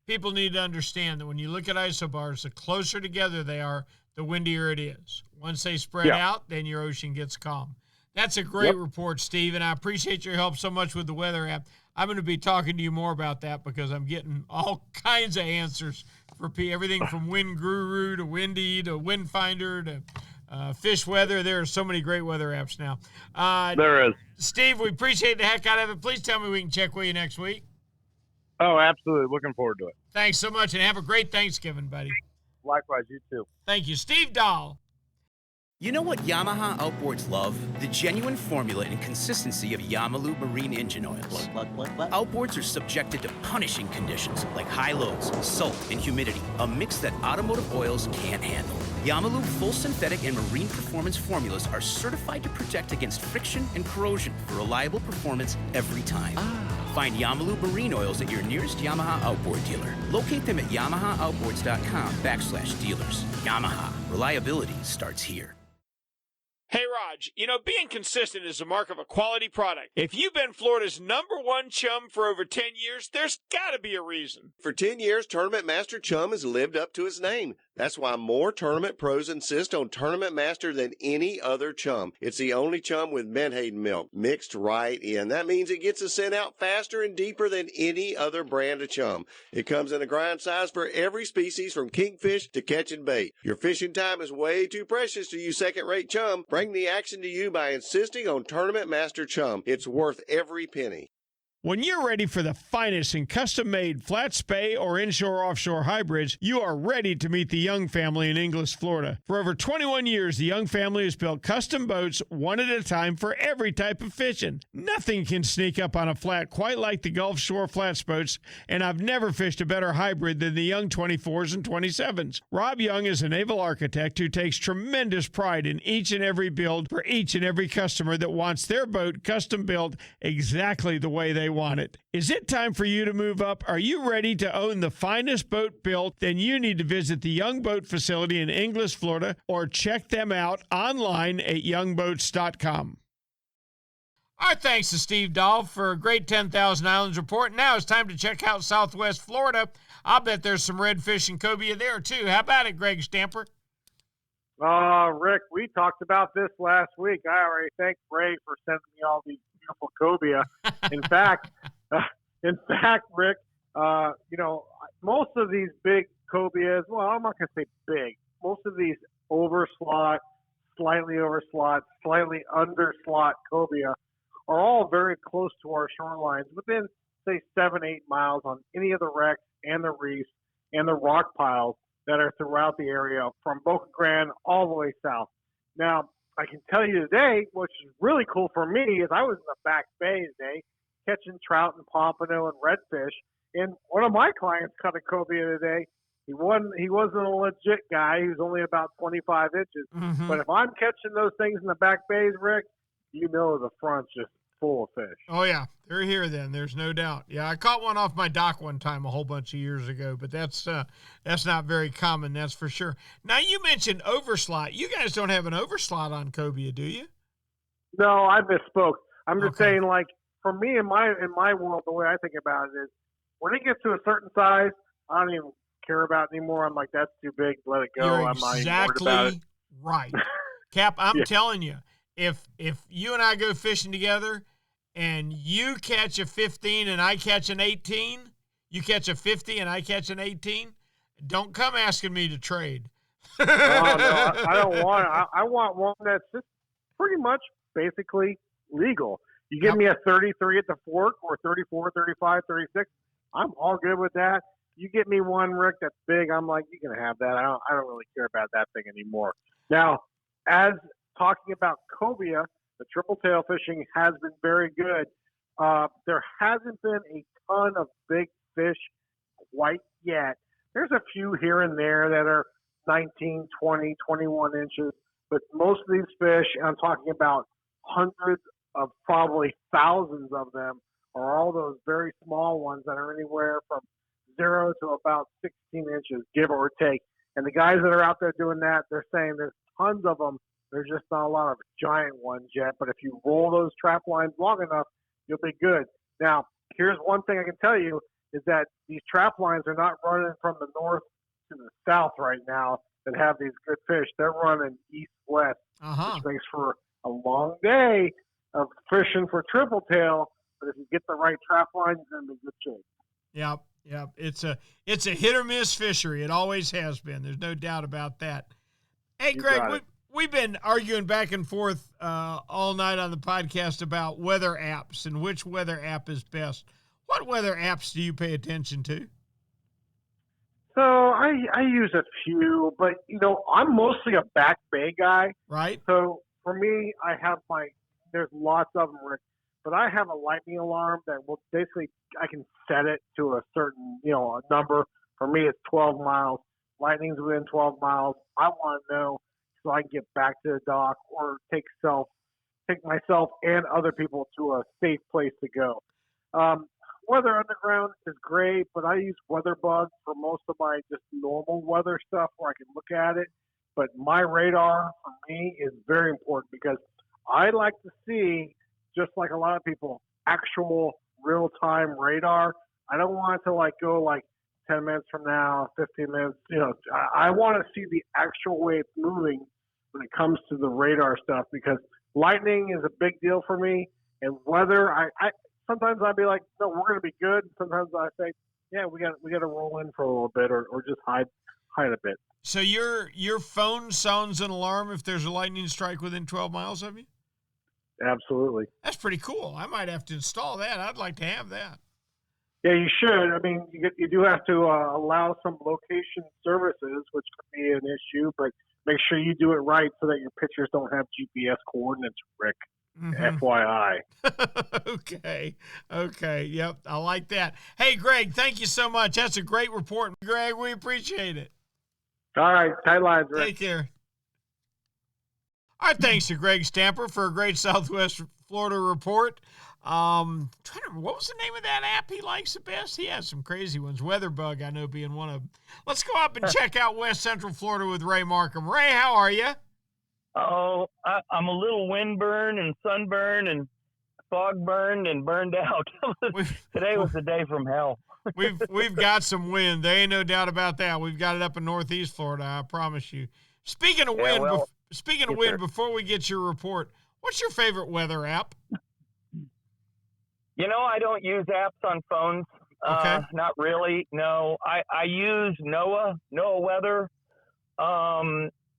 People need to understand that when you look at isobars, the closer together they are, the windier it is. Once they spread out, then your ocean gets calm. That's a great report, Steve, and I appreciate your help so much with the weather app. I'm going to be talking to you more about that because I'm getting all kinds of answers for everything from Wind Guru to Windy to Wind Finder to Fish Weather. There are so many great weather apps now.
There is.
Steve, we appreciate the heck out of it. Please tell me we can check with you next week.
Oh, absolutely. Looking forward to it.
Thanks so much, and have a great Thanksgiving, buddy.
Likewise, you too.
Thank you. Steve Dahl.
You know what Yamaha Outboards love? The genuine formula and consistency of Yamalu marine engine oils.
What?
Outboards are subjected to punishing conditions like high loads, salt, and humidity, a mix that automotive oils can't handle. Yamalu full synthetic and marine performance formulas are certified to protect against friction and corrosion for reliable performance every time. Find Yamalu marine oils at your nearest Yamaha Outboard dealer. Locate them at yamahaaoutboards.com/dealers. Yamaha, reliability starts here.
Hey, Raj, being consistent is the mark of a quality product. If you've been Florida's #1 chum for over 10 years, there's got to be a reason.
For 10 years, Tournament Master Chum has lived up to its name. That's why more tournament pros insist on Tournament Master than any other chum. It's the only chum with menhaden milk mixed right in. That means it gets the scent out faster and deeper than any other brand of chum. It comes in a grind size for every species from kingfish to catching bait. Your fishing time is way too precious to use second-rate chum. Bring the action to you by insisting on Tournament Master Chum. It's worth every penny.
When you're ready for the finest in custom-made flat spay or inshore-offshore hybrids, you are ready to meet the Young family in Inglis, Florida. For over 21 years, the Young family has built custom boats one at a time for every type of fishing. Nothing can sneak up on a flat quite like the Gulf Shore flats boats, and I've never fished a better hybrid than the Young 24s and 27s. Rob Young is a naval architect who takes tremendous pride in each and every build for each and every customer that wants their boat custom built exactly the way they want it. Is it time for you to move up? Are you ready to own the finest boat built? Then you need to visit the Young Boat facility in Inglis, Florida, or check them out online at youngboats.com. Our thanks to Steve Dahl for a great 10,000 Islands report. Now it's time to check out Southwest Florida. I'll bet there's some redfish and cobia there, too. How about it, Greg Stamper?
Rick, we talked about this last week. I already thanked Ray for sending me all these beautiful cobia. In fact, Rick, most of these big cobias, well, I'm not going to say big. Most of these overslot, slightly overslot, slightly underslot cobia are all very close to our shorelines, within, say, 7-8 miles on any of the wrecks and the reefs and the rock piles that are throughout the area from Boca Grande all the way south. Now, I can tell you today, which is really cool for me, is I was in the back bay today catching trout and pompano and redfish, and one of my clients caught a cobia today. He wasn't a legit guy. He was only about 25 inches. Mm-hmm. But if I'm catching those things in the back bays, Rick, the front's just full of fish.
Oh, yeah. They're here then. There's no doubt. Yeah, I caught one off my dock one time a whole bunch of years ago, but that's not very common, that's for sure. Now, you mentioned overslot. You guys don't have an overslot on cobia, do you?
No, I misspoke. I'm just saying, like, for me, in my world, the way I think about it is when it gets to a certain size, I don't even care about it anymore. I'm like, that's too big. Let it go.
You're
I'm not even worried about it.
Right. Cap, I'm telling you, if you and I go fishing together and you catch a 15 and I catch an 18, you catch a 50 and I catch an 18, don't come asking me to trade.
No, I don't want it. I want one that's just pretty much basically legal. You give me a 33 at the fork or 34, 35, 36, I'm all good with that. You get me one, Rick, that's big, I'm like, you can have that. I don't really care about that thing anymore. Now, as talking about cobia, the triple tail fishing has been very good. There hasn't been a ton of big fish quite yet. There's a few here and there that are 19, 20, 21 inches, but most of these fish, and I'm talking about hundreds of probably thousands of them, are all those very small ones that are anywhere from 0 to about 16 inches, give or take. And the guys that are out there doing that, they're saying there's tons of them. There's just not a lot of giant ones yet. But if you roll those trap lines long enough, you'll be good. Now,
here's one thing I can tell you is that these trap lines are not running from the north to the south right now that have these good fish. They're running east-west, which makes for a long day of fishing for triple tail. But if you get the right trap line, you're going to be in good shape.
Yep. It's a hit or miss fishery. It always has been. There's no doubt about that. Hey, Greg, we've been arguing back and forth all night on the podcast about weather apps and which weather app is best. What weather apps do you pay attention to?
So I use a few, but, I'm mostly a Back Bay guy.
Right.
So for me, I have there's lots of them, Rick, but I have a lightning alarm that will basically, I can set it to a certain, a number. For me, it's 12 miles. Lightning's within 12 miles. I want to know so I can get back to the dock or take myself and other people to a safe place to go. Weather Underground is great, but I use WeatherBug for most of my just normal weather stuff where I can look at it. But my radar for me is very important because I like to see, just like a lot of people, actual real-time radar. I don't want it to go 10 minutes from now, 15 minutes. I want to see the actual way it's moving when it comes to the radar stuff because lightning is a big deal for me. And weather, I sometimes I'd be like, no, we're going to be good. Sometimes I say, yeah, we got to roll in for a little bit or just hide a bit.
So your phone sounds an alarm if there's a lightning strike within 12 miles of you?
Absolutely.
That's pretty cool. I might have to install that. I'd like to have that.
Yeah, you should. I mean, you do have to allow some location services, which could be an issue, but make sure you do it right so that your pictures don't have GPS coordinates, Rick. FYI.
Okay. Yep. I like that. Hey, Greg, thank you so much. That's a great report. Greg, we appreciate it.
All right. Tight lines, Rick.
Take care. All right. Thanks to Greg Stamper for a great Southwest Florida report. Trying to remember, what was the name of that app he likes the best? He has some crazy ones. WeatherBug, I know, being one of them. Let's go up and check out West Central Florida with Ray Markham. Ray, how are you?
Oh, I'm a little windburned and sunburned and fog burned and burned out. Today was the day from hell.
We've got some wind. There ain't no doubt about that. We've got it up in Northeast Florida, I promise you. Speaking of wind, before we get your report, what's your favorite weather app?
I don't use apps on phones.
Okay.
Not really. No, I use NOAA Weather.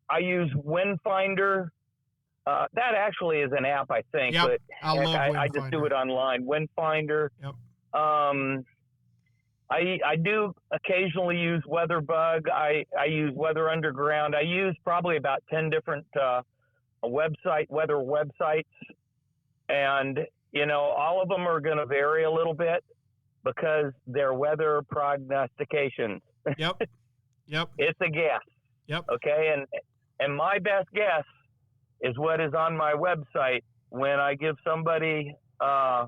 I use Windfinder. That actually is an app, I think.
Yep.
But
I
just do it online. Windfinder.
Yep.
I do occasionally use WeatherBug. I use Weather Underground. I use probably about 10 different weather websites. And, all of them are going to vary a little bit because they're weather prognostications.
Yep.
It's a guess.
Yep.
Okay. And my best guess is what is on my website when I give somebody a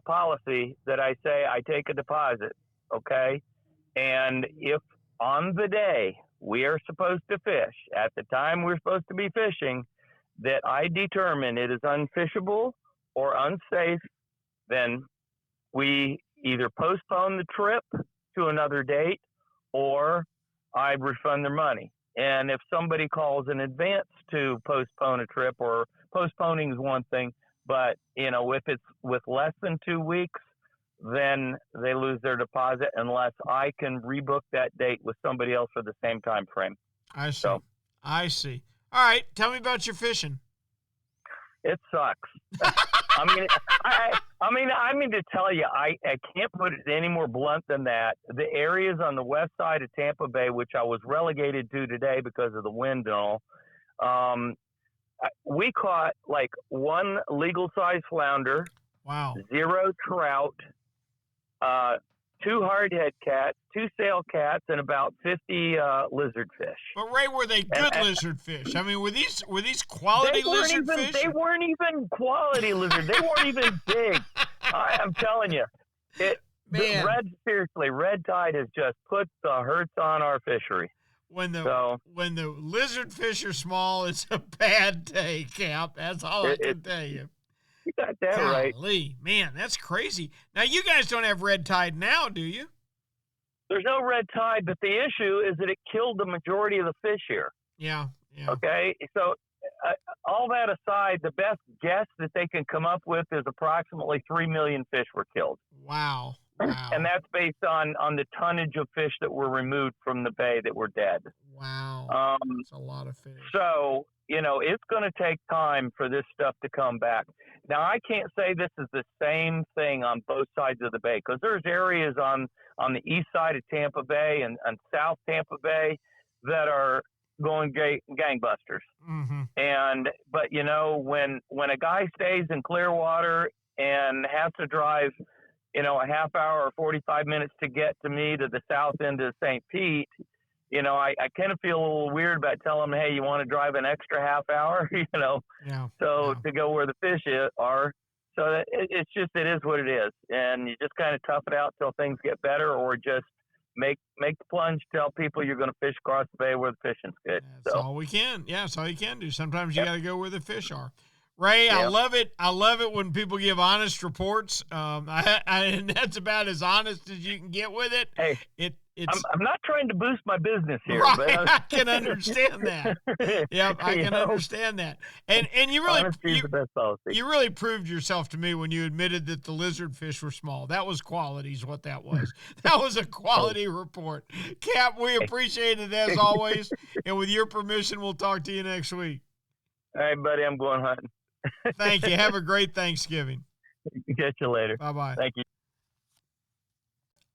policy that I say I take a deposit. Okay. And if on the day we are supposed to fish, at the time we're supposed to be fishing, that I determine it is unfishable or unsafe, then we either postpone the trip to another date or I refund their money. And if somebody calls in advance to postpone a trip, or postponing is one thing, but, if it's with less than 2 weeks, then they lose their deposit unless I can rebook that date with somebody else for the same time frame.
I see. All right. Tell me about your fishing.
It sucks. I mean to tell you, I can't put it any more blunt than that. The areas on the west side of Tampa Bay, which I was relegated to today because of the wind and all, we caught like one legal size flounder.
Wow.
0 trout, 2 hardhead cats, 2 sail cats, and about 50 lizard fish.
But Ray, were they good lizard fish? I mean, were these quality lizard fish?
They weren't even quality lizard. They weren't even big. I'm telling you, red tide has just put the hurts on our fishery.
When the lizard fish are small, it's a bad day, Cap. That's all I can tell you.
You got that right.
Golly, man, that's crazy. Now, you guys don't have red tide now, do you?
There's no red tide, but the issue is that it killed the majority of the fish here.
Yeah.
Okay, so all that aside, the best guess that they can come up with is approximately 3 million fish were killed.
Wow.
And that's based on the tonnage of fish that were removed from the bay that were dead.
Wow. That's a lot of fish.
So, it's going to take time for this stuff to come back. Now, I can't say this is the same thing on both sides of the bay, because there's areas on the east side of Tampa Bay and South Tampa Bay that are going gangbusters.
Mm-hmm.
But when a guy stays in Clearwater and has to drive, a half hour or 45 minutes to get to me to the south end of St. Pete, I kind of feel a little weird about telling them, hey, you want to drive an extra half hour, to go where the fish are. So it is what it is. And you just kind of tough it out till things get better, or just make the plunge, tell people you're going to fish across the bay where the fishing's good.
That's all we can. Yeah, that's all you can do. Sometimes you got to go where the fish are. Ray, I love it. I love it when people give honest reports. And that's about as honest as you can get with it.
Hey, I'm not trying to boost my business here.
Right,
but
I can understand that. Yep, I can understand that. And you really
the best policy.
You really proved yourself to me when you admitted that the lizard fish were small. That was quality is what that was. That was a quality report. Cap, we appreciate it as always. And with your permission, we'll talk to you next week.
All right, buddy, I'm going hunting.
Thank you. Have a great Thanksgiving.
Catch you later.
Bye-bye.
Thank you.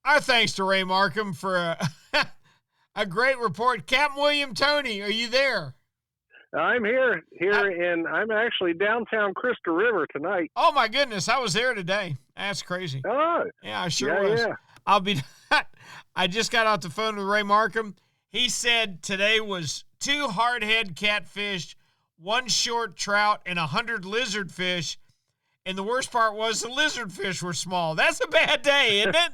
Our thanks to Ray Markham for a great report. Captain William Tony, are you there?
I'm here, and I'm actually downtown Crystal River tonight.
Oh, my goodness. I was there today. That's crazy.
Oh.
Yeah, I sure was.
Yeah.
I just got off the phone with Ray Markham. He said today was 2 hardhead catfish, 1 short trout, and 100 lizard fish. And the worst part was the lizard fish were small. That's a bad day, isn't it?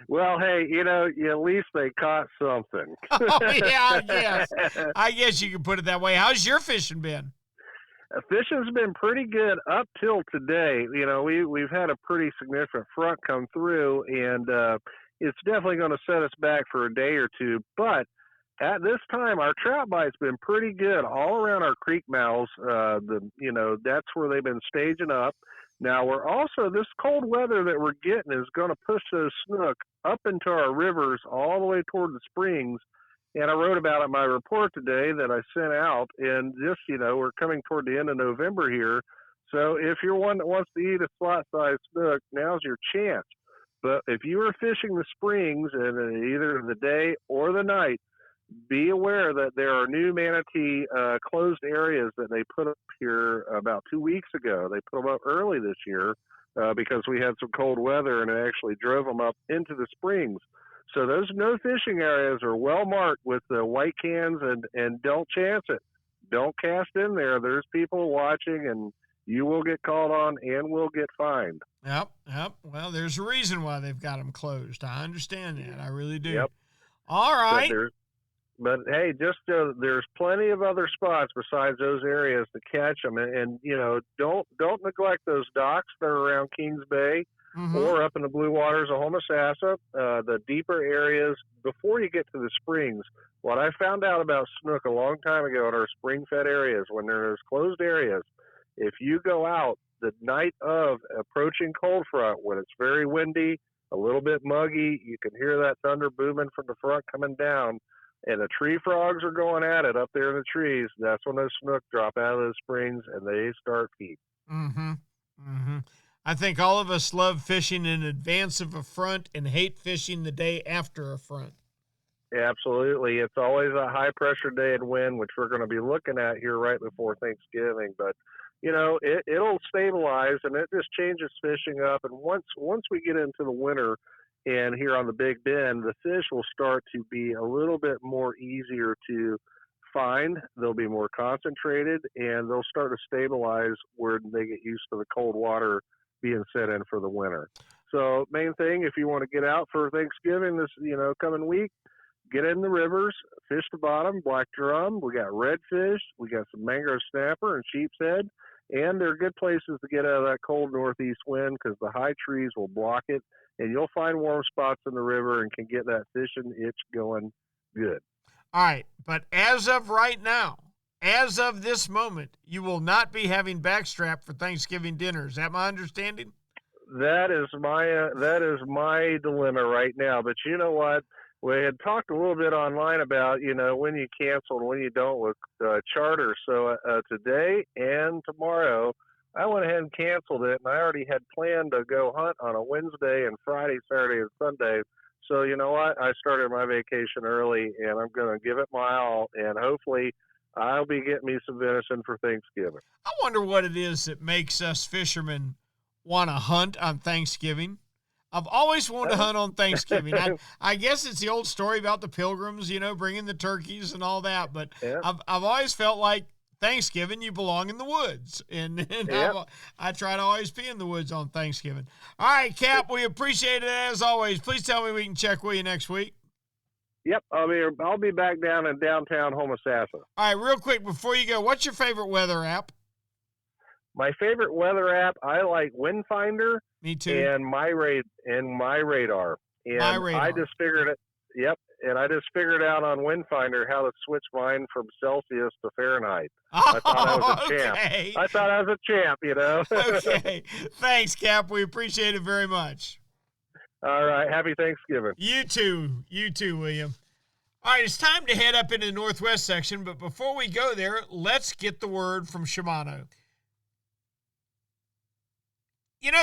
Well, hey, at least they caught something.
Oh, yeah, I guess you can put it that way. How's your fishing been?
Fishing's been pretty good up till today. We've had a pretty significant front come through, and it's definitely going to set us back for a day or two. But at this time, our trout bite's been pretty good all around our creek mouths. That's where they've been staging up. Now, this cold weather that we're getting is going to push those snook up into our rivers all the way toward the springs. And I wrote about it in my report today that I sent out. And just, we're coming toward the end of November here. So if you're one that wants to eat a slot-sized snook, now's your chance. But if you are fishing the springs in either the day or the night, be aware that there are new manatee closed areas that they put up here about 2 weeks ago. They put them up early this year because we had some cold weather, and it actually drove them up into the springs. So those no fishing areas are well marked with the white cans, and don't chance it. Don't cast in there. There's people watching, and you will get called on and will get fined.
Yep. Well, there's a reason why they've got them closed. I understand that. I really do.
Yep.
All right.
But hey, there's plenty of other spots besides those areas to catch them, and don't neglect those docks that are around Kings Bay or up in the blue waters of Homosassa, the deeper areas before you get to the springs. What I found out about snook a long time ago in our spring-fed areas, when there's closed areas, if you go out the night of approaching cold front when it's very windy, a little bit muggy, you can hear that thunder booming from the front coming down, and the tree frogs are going at it up there in the trees, that's when those snook drop out of those springs and they start feeding.
I think all of us love fishing in advance of a front and hate fishing the day after a front.
Absolutely. It's always a high-pressure day and wind, which we're going to be looking at here right before Thanksgiving. But, it'll stabilize, and it just changes fishing up. And once we get into the winter, and here on the Big Bend, the fish will start to be a little bit more easier to find. They'll be more concentrated, and they'll start to stabilize where they get used to the cold water being set in for the winter. So main thing, if you want to get out for Thanksgiving this, coming week, get in the rivers, fish the bottom, black drum. We got redfish. We got some mangrove snapper and sheep's head. And they're good places to get out of that cold northeast wind because the high trees will block it, and you'll find warm spots in the river and can get that fishing itch going good.
All right, but as of right now, as of this moment, you will not be having backstrap for Thanksgiving dinner. Is that my understanding?
That is my dilemma right now. But you know what? We had talked a little bit online about, when you cancel and when you don't with charter. So today and tomorrow, I went ahead and canceled it, and I already had planned to go hunt on a Wednesday and Friday, Saturday, and Sunday. So you know what? I started my vacation early, and I'm going to give it my all, and hopefully I'll be getting me some venison for Thanksgiving.
I wonder what it is that makes us fishermen want to hunt on Thanksgiving. I've always wanted to hunt on Thanksgiving. I guess it's the old story about the pilgrims, bringing the turkeys and all that. But yeah. I've always felt like Thanksgiving, you belong in the woods. And yeah. I try to always be in the woods on Thanksgiving. All right, Cap, we appreciate it as always. Please tell me we can check with you next week.
Yep, I'll be back down in downtown Homosassa.
All right, real quick before you go, what's your favorite weather app?
My favorite weather app, I like Windfinder.
Me too.
And My Radar. And
My Radar.
I just figured it. Yep. And I just figured out on Windfinder how to switch mine from Celsius to Fahrenheit. I thought I was a champ. I thought I was a champ,
Okay. Thanks, Cap. We appreciate it very much.
All right. Happy Thanksgiving.
You too, William. All right, it's time to head up into the Northwest section, but before we go there, let's get the word from Shimano.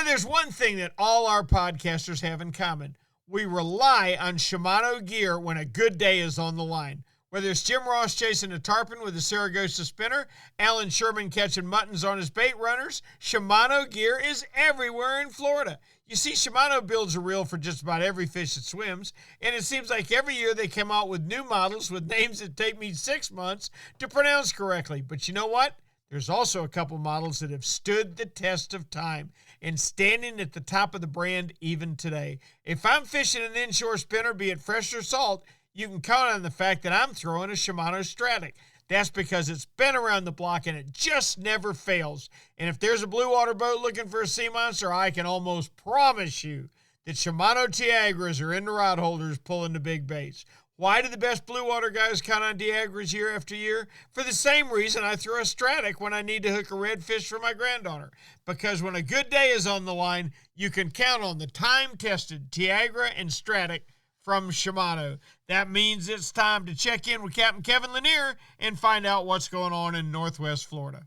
There's one thing that all our podcasters have in common. We rely on Shimano gear when a good day is on the line. Whether it's Jim Ross chasing a tarpon with a Saragossa spinner, Alan Sherman catching muttons on his bait runners, Shimano gear is everywhere in Florida. You see, Shimano builds a reel for just about every fish that swims, and it seems like every year they come out with new models with names that take me 6 months to pronounce correctly. But you know what? There's also a couple models that have stood the test of time and standing at the top of the brand even today. If I'm fishing an inshore spinner, be it fresh or salt, you can count on the fact that I'm throwing a Shimano Stratic. That's because it's been around the block and it just never fails. And if there's a blue water boat looking for a sea monster, I can almost promise you that Shimano Tiagras are in the rod holders pulling the big baits. Why do the best blue water guys count on Tiagras year after year? For the same reason I throw a Stratic when I need to hook a redfish for my granddaughter. Because when a good day is on the line, you can count on the time-tested Tiagra and Stratic from Shimano. That means it's time to check in with Captain Kevin Lanier and find out what's going on in Northwest Florida.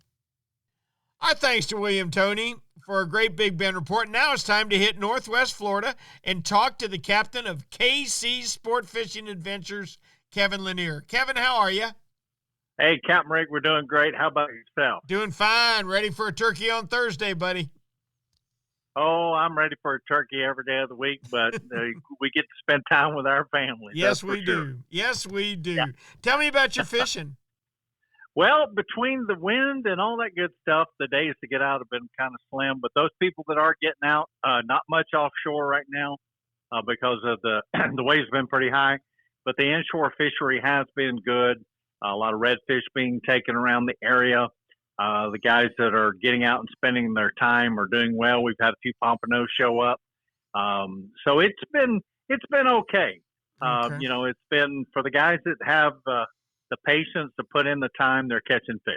Our thanks to William Toney for a great Big Bend report. Now it's time to hit Northwest Florida and talk to the captain of KC Sport Fishing Adventures, Kevin Lanier. Kevin, how are you?
Hey, Captain Rick, we're doing great. How about yourself?
Doing fine. Ready for a turkey on Thursday, buddy.
Oh, I'm ready for a turkey every day of the week, but we get to spend time with our family.
Yes, we do. Yes, we do. Yeah. Tell me about your fishing.
Well, between the wind and all that good stuff, the days to get out have been kind of slim. But those people that are getting out, not much offshore right now because of the waves have been pretty high. But the inshore fishery has been good. A lot of redfish being taken around the area. The guys that are getting out and spending their time are doing well. We've had a few pompanos show up. So it's been okay. It's been for the guys that have the patience to put in the time, they're catching fish.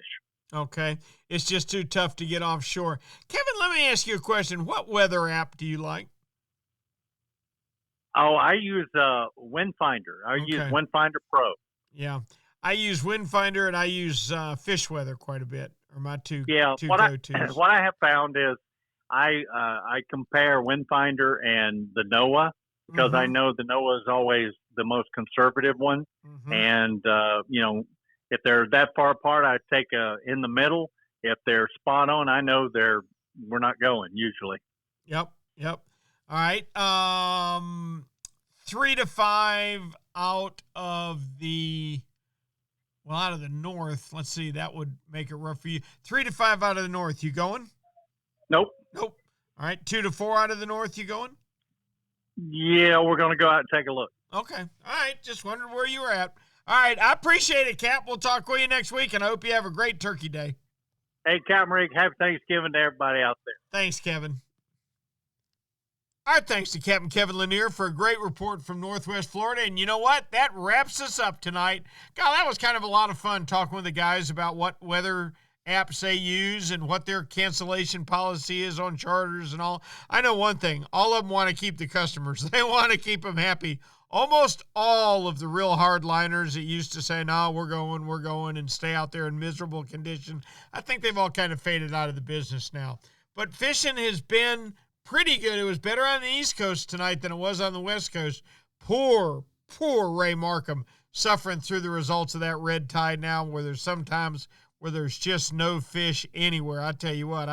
Okay. It's just too tough to get offshore. Kevin, let me ask you a question. What weather app do you like?
Oh, I use Windfinder. I use Windfinder Pro.
Yeah. I use Windfinder and I use Fish Weather quite a bit. Or my two go-tos.
What I have found is I compare Windfinder and the D.O.A. because I know the D.O.A. is always the most conservative one. And, if they're that far apart, I take in the middle. If they're spot on, I know we're not going usually.
Yep. All right. 3 to 5 out of the north. Let's see. That would make it rough for you. 3 to 5 out of the north. You going?
Nope.
All right. 2 to 4 out of the north. You going?
Yeah, we're going to go out and take a look.
Okay. All right. Just wondered where you were at. All right. I appreciate it, Cap. We'll talk with you next week, and I hope you have a great turkey day.
Hey, Captain Rick, happy Thanksgiving to everybody out there.
Thanks, Kevin. Our thanks to Captain Kevin Lanier for a great report from Northwest Florida. And you know what? That wraps us up tonight. God, that was kind of a lot of fun talking with the guys about what weather apps they use and what their cancellation policy is on charters and all. I know one thing. All of them want to keep the customers. They want to keep them happy. Almost all of the real hardliners that used to say, no, we're going, and stay out there in miserable condition, I think they've all kind of faded out of the business now. But fishing has been pretty good. It was better on the East Coast tonight than it was on the West Coast. Poor Ray Markham suffering through the results of that red tide now, where there's sometimes where there's just no fish anywhere. I tell you what,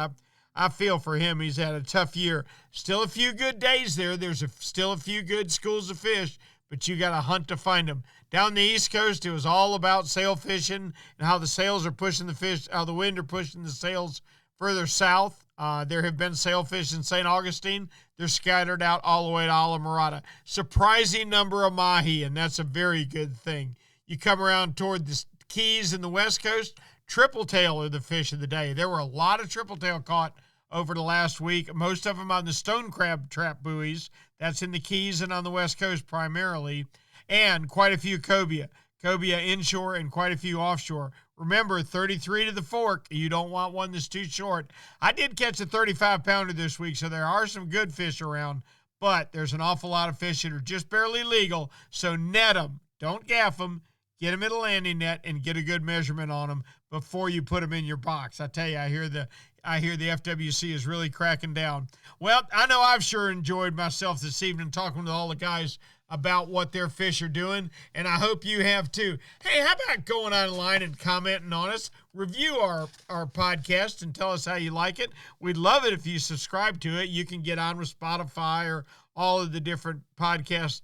I feel for him. He's had a tough year. Still a few good days there. There's still a few good schools of fish, but you got to hunt to find them. Down the East Coast, it was all about sail fishing and how the sails are pushing the fish, how the wind are pushing the sails further south. There have been sailfish in St. Augustine. They're scattered out all the way to Alamorada. Surprising number of mahi, and that's a very good thing. You come around toward the Keys and the West Coast, triple tail are the fish of the day. There were a lot of triple tail caught over the last week, most of them on the stone crab trap buoys. That's in the Keys and on the West Coast primarily, and quite a few cobia inshore and quite a few offshore. Remember, 33 to the fork. You don't want one that's too short. I did catch a 35-pounder this week, so there are some good fish around, but there's an awful lot of fish that are just barely legal, so net them. Don't gaff them. Get them at a landing net and get a good measurement on them before you put them in your box. I tell you, I hear the FWC is really cracking down. Well, I know I've sure enjoyed myself this evening talking to all the guys about what their fish are doing, and I hope you have too. Hey, how about going online and commenting on us? Review our podcast and tell us how you like it. We'd love it if you subscribe to it. You can get on with Spotify or all of the different podcast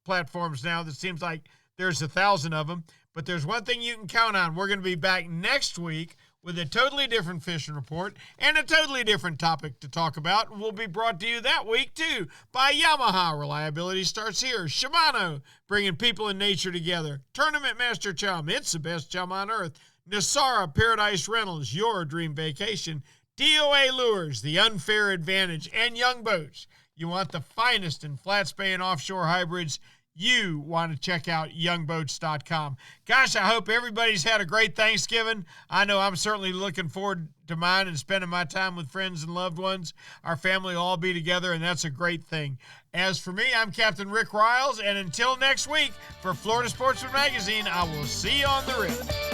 platforms now. That seems like there's 1,000 of them. But there's one thing you can count on. We're going to be back next week with a totally different fishing report and a totally different topic to talk about. And we'll be brought to you that week, too, by Yamaha. Reliability starts here. Shimano, bringing people and nature together. Tournament Master Chum, it's the best chum on earth. Nosara Paradise Rentals, your dream vacation. D.O.A. Lures, the unfair advantage. And Young Boats. You want the finest in flats bay and offshore hybrids, you want to check out youngboats.com. Gosh, I hope everybody's had a great Thanksgiving. I know I'm certainly looking forward to mine and spending my time with friends and loved ones. Our family will all be together, and that's a great thing. As for me, I'm Captain Rick Riles, and until next week, for Florida Sportsman Magazine, I will see you on the rip.